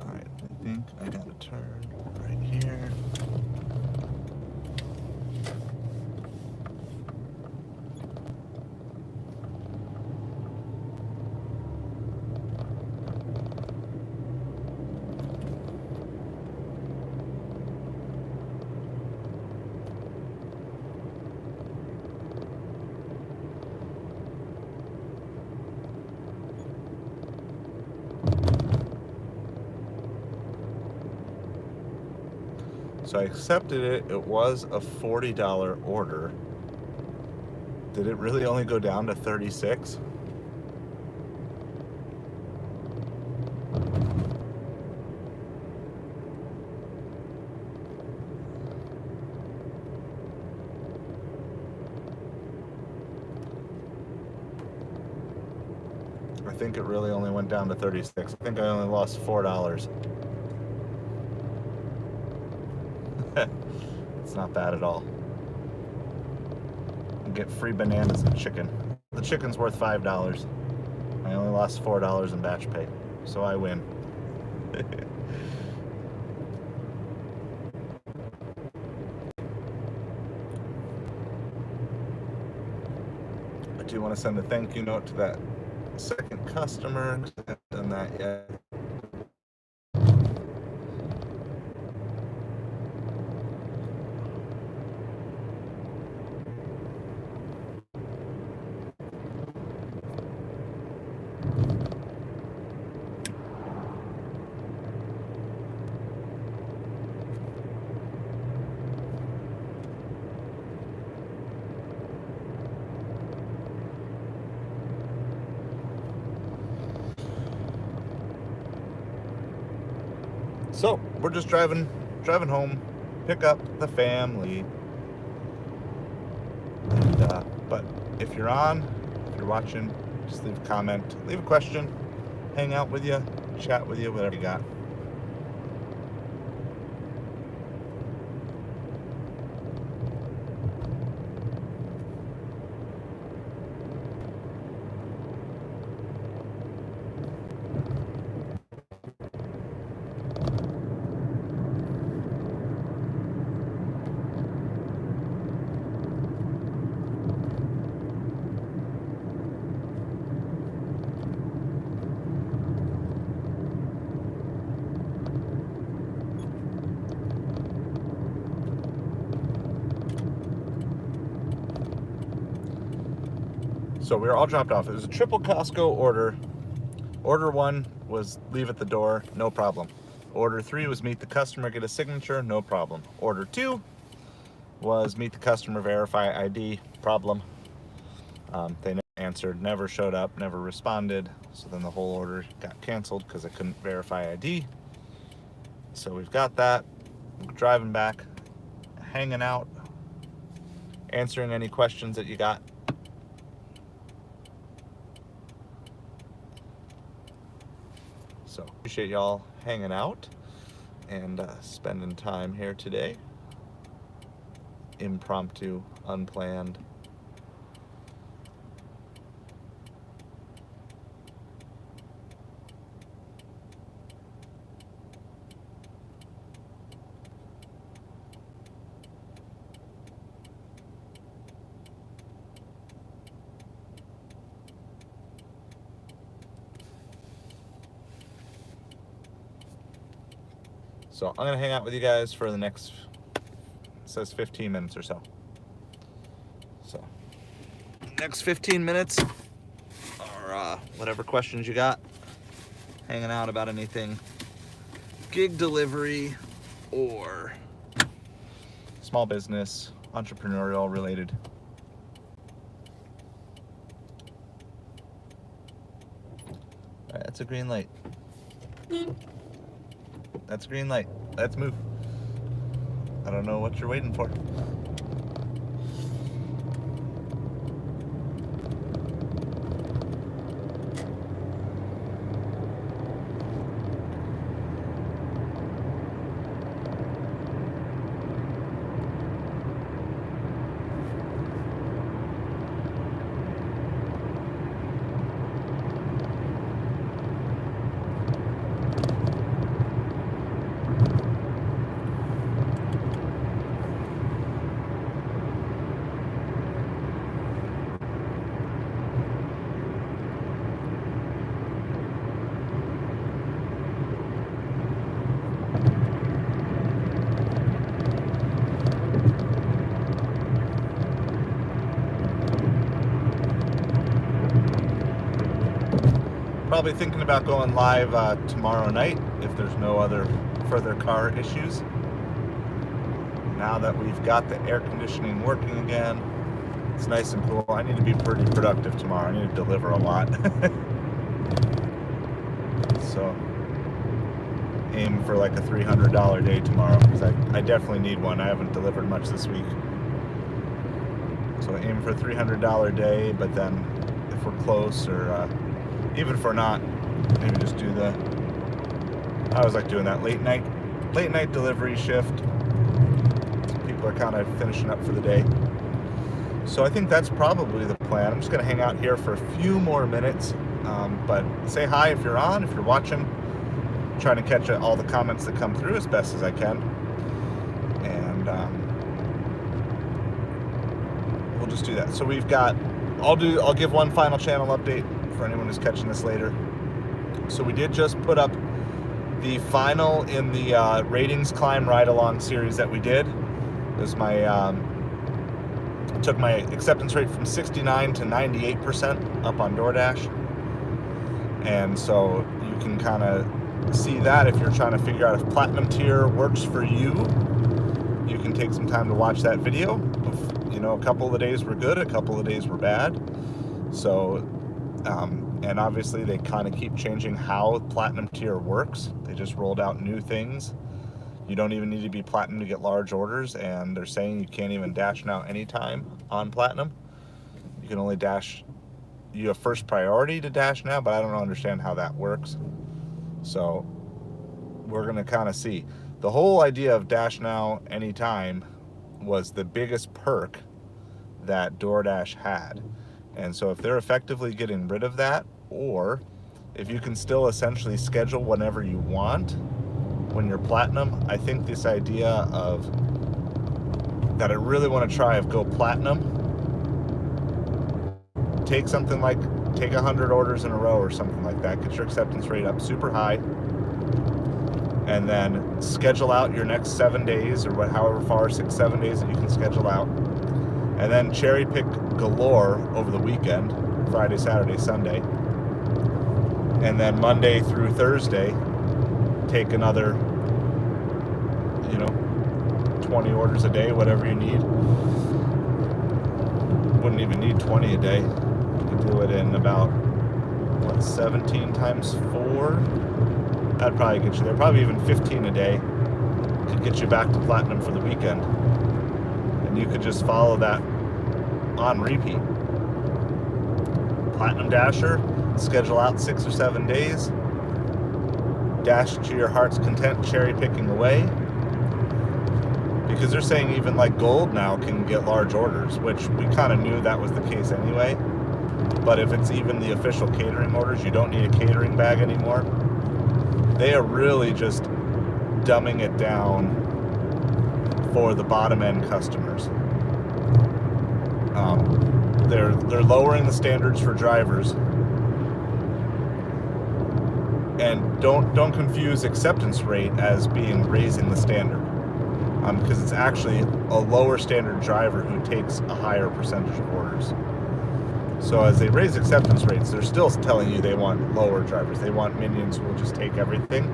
All right, I think I got a turn right here. So I accepted it. It was a $40 order. Did it really only go down to 36? I think it really only went down to 36. I think I only lost $4. It's not bad at all. You get free bananas and chicken. The chicken's worth $5. I only lost $4 in batch pay, so I win. I do want to send a thank you note to that second customer, because I haven't done that yet. So we're just driving home, pick up the family. And, but if you're watching, just leave a comment, leave a question, hang out with you, chat with you, whatever you got. So we were all dropped off. It was a triple Costco order. Order 1 was leave at the door, no problem. Order 3 was meet the customer, get a signature, no problem. Order 2 was meet the customer, verify ID, problem. They never answered, never showed up, never responded. So then the whole order got canceled because I couldn't verify ID. So we've got that. We're driving back, hanging out, answering any questions that you got. So appreciate y'all hanging out and spending time here today. Impromptu, unplanned. So I'm gonna hang out with you guys for the next, it says 15 minutes or so. So next 15 minutes, or whatever questions you got, hanging out about anything gig delivery or small business, entrepreneurial related. All right, that's a green light. That's a green light. Let's move. I don't know what you're waiting for. Probably thinking about going live tomorrow night if there's no other further car issues. Now that we've got the air conditioning working again, it's nice and cool. I need to be pretty productive tomorrow. I need to deliver a lot. So aim for like a $300 day tomorrow, because I definitely need one. I haven't delivered much this week. So aim for a $300 day, but then if we're close or even if we're not, maybe just do the, I always like doing that late night delivery shift. People are kind of finishing up for the day. So I think that's probably the plan. I'm just going to hang out here for a few more minutes. But say hi if you're on, if you're watching. I'm trying to catch all the comments that come through as best as I can. And we'll just do that. So we've got, I'll give one final channel update for anyone who's catching this later. So we did just put up the final in the ratings climb ride along series that we did. It was my took my acceptance rate from 69 to 98% up on Doordash. And so you can kind of see that if you're trying to figure out if platinum tier works for you. You can take some time to watch that video. You know, a couple of the days were good, a couple of days were bad. So, and obviously they kind of keep changing how platinum tier works. They just rolled out new things. You don't even need to be platinum to get large orders, and they're saying you can't even dash now anytime on platinum. You can only dash, you have first priority to dash now, but I don't understand how that works. So we're gonna kind of see. The whole idea of dash now anytime was the biggest perk that DoorDash had. And so if they're effectively getting rid of that, or if you can still essentially schedule whenever you want when you're platinum, I think this idea of that I really want to try of go platinum, take something like, take 100 orders in a row or something like that, get your acceptance rate up super high, and then schedule out your next 7 days or however far, 6-7 days that you can schedule out, and then cherry pick galore over the weekend, Friday, Saturday, Sunday, and then Monday through Thursday take another, 20 orders a day, whatever you need. Wouldn't even need 20 a day. You could do it in about, 17 times 4? That'd probably get you there. Probably even 15 a day could get you back to platinum for the weekend. And you could just follow that on repeat. Platinum Dasher, schedule out 6 or 7 days, dash to your heart's content, cherry picking away. Because they're saying even like gold now can get large orders, which we kind of knew that was the case anyway. But if it's even the official catering orders, you don't need a catering bag anymore. They are really just dumbing it down for the bottom end customers. They're lowering the standards for drivers. And don't confuse acceptance rate as being raising the standard, because it's actually a lower standard driver who takes a higher percentage of orders. So as they raise acceptance rates, they're still telling you they want lower drivers. They want minions who will just take everything.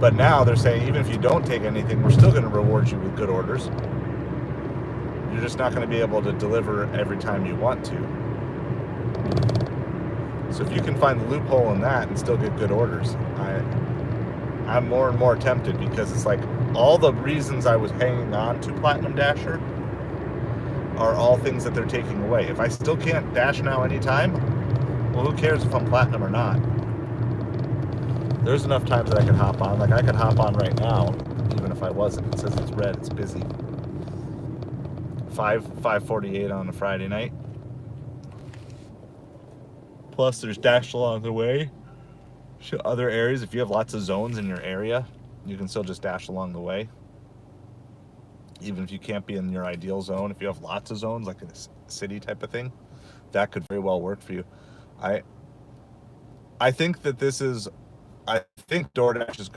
But now they're saying even if you don't take anything, we're still going to reward you with good orders. You're just not going to be able to deliver every time you want to. So if you can find the loophole in that and still get good orders, I'm more and more tempted, because it's like all the reasons I was hanging on to Platinum Dasher are all things that they're taking away. If I still can't dash now anytime, well, who cares if I'm platinum or not? There's enough times that I can hop on. Like I could hop on right now, even if I wasn't. It says it's red, it's busy. 5:48 on a Friday night. Plus there's dash along the way. Other areas, if you have lots of zones in your area, you can still just dash along the way. Even if you can't be in your ideal zone, if you have lots of zones, like a city type of thing, that could very well work for you. I think that I think DoorDash is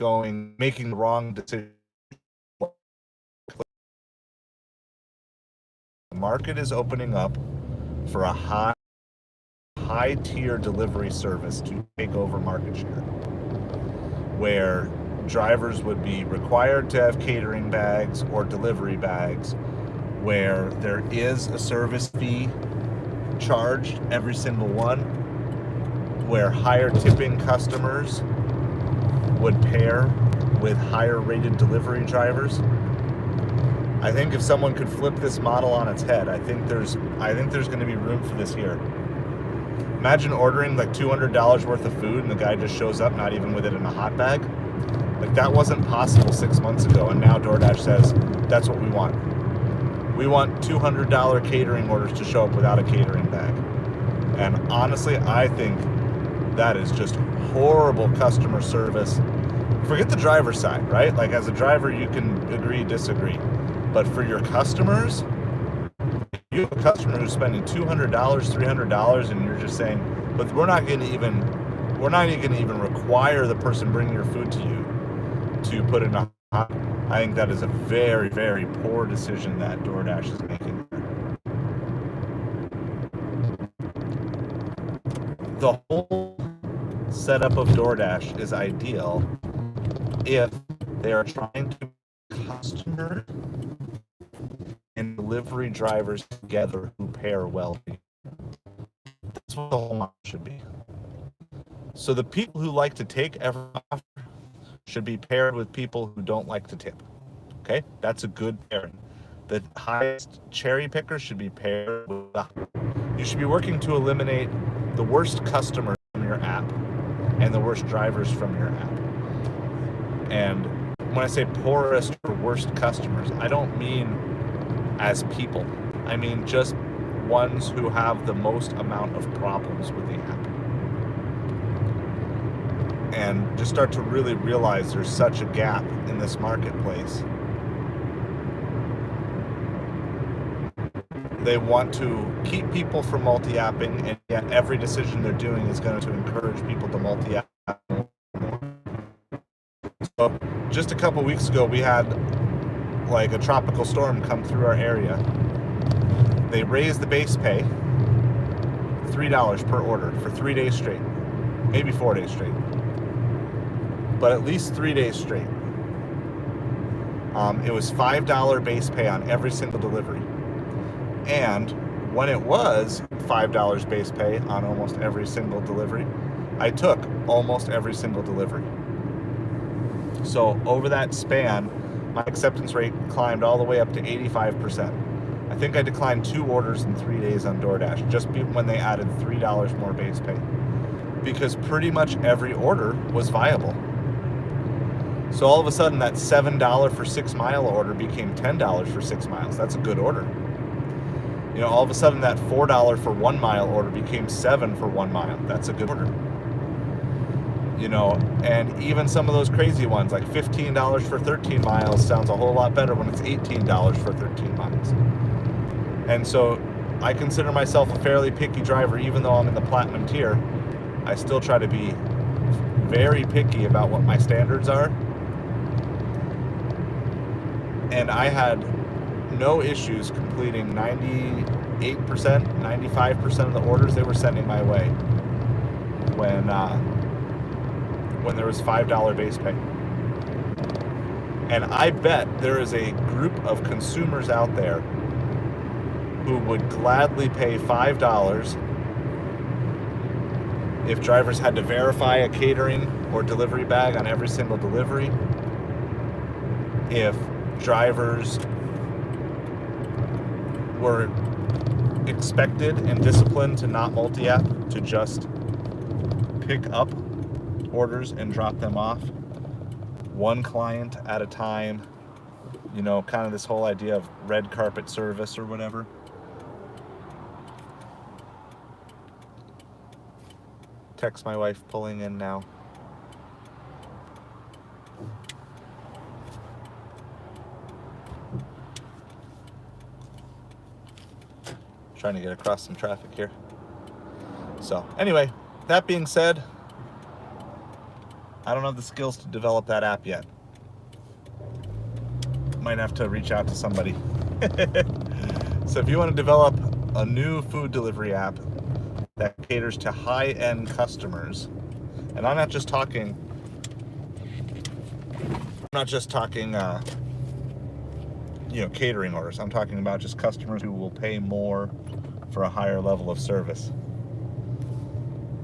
making the wrong decision. The market is opening up for a high tier delivery service to take over market share, where drivers would be required to have catering bags or delivery bags, where there is a service fee charged every single one, where higher tipping customers would pair with higher rated delivery drivers. I think if someone could flip this model on its head, I think there's going to be room for this here. Imagine ordering like $200 worth of food and the guy just shows up, not even with it in a hot bag. Like that wasn't possible 6 months ago, and now DoorDash says that's what we want. We want $200 catering orders to show up without a catering bag. And honestly, I think that is just horrible customer service. Forget the driver's side, right? Like as a driver, you can agree, disagree. But for your customers, you have a customer who's spending $200, $300, and you're just saying, but we're not going to even require the person bringing your food to you to put in a hot. I think that is a very, very poor decision that DoorDash is making. The whole setup of DoorDash is ideal if they are trying to customer and delivery drivers together who pair well. That's what the whole model should be. So the people who like to take every offer should be paired with people who don't like to tip. Okay? That's a good pairing. The highest cherry picker should be paired with the... You should be working to eliminate the worst customers from your app and the worst drivers from your app. And when I say poorest or worst customers, I don't mean as people. I mean just ones who have the most amount of problems with the app. And just start to really realize there's such a gap in this marketplace. They want to keep people from multi-apping, and yet every decision they're doing is going to encourage people to multi-app more. So just a couple weeks ago, we had like a tropical storm come through our area. They raised the base pay $3 per order for 3 days straight, maybe 4 days straight, but at least 3 days straight. It was $5 base pay on every single delivery. And when it was $5 base pay on almost every single delivery, I took almost every single delivery. So over that span, my acceptance rate climbed all the way up to 85%. I think I declined 2 orders in 3 days on DoorDash, just when they added $3 more base pay. Because pretty much every order was viable. So all of a sudden that $7 for 6 mile order became $10 for 6 miles. That's a good order. You know, all of a sudden that $4 for 1 mile order became $7 for 1 mile. That's a good order. You know, and even some of those crazy ones, like $15 for 13 miles sounds a whole lot better when it's $18 for 13 miles. And so I consider myself a fairly picky driver, even though I'm in the platinum tier. I still try to be very picky about what my standards are. And I had no issues completing 98%, 95% of the orders they were sending my way when there was $5 base pay. And I bet there is a group of consumers out there who would gladly pay $5 if drivers had to verify a catering or delivery bag on every single delivery, if drivers were expected and disciplined to not multi-app, to just pick up orders and drop them off one client at a time, you know, kind of this whole idea of red carpet service or whatever. Text my wife pulling in now. Trying to get across some traffic here. So anyway, that being said, I don't have the skills to develop that app yet. Might have to reach out to somebody. So if you want to develop a new food delivery app that caters to high-end customers, and I'm not just talking catering orders. I'm talking about just customers who will pay more for a higher level of service.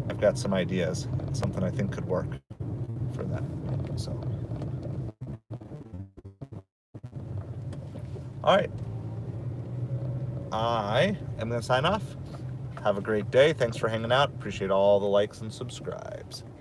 I've got some ideas, something I think could work for that. So, all right, I am going to sign off. Have a great day. Thanks for hanging out. Appreciate all the likes and subscribes.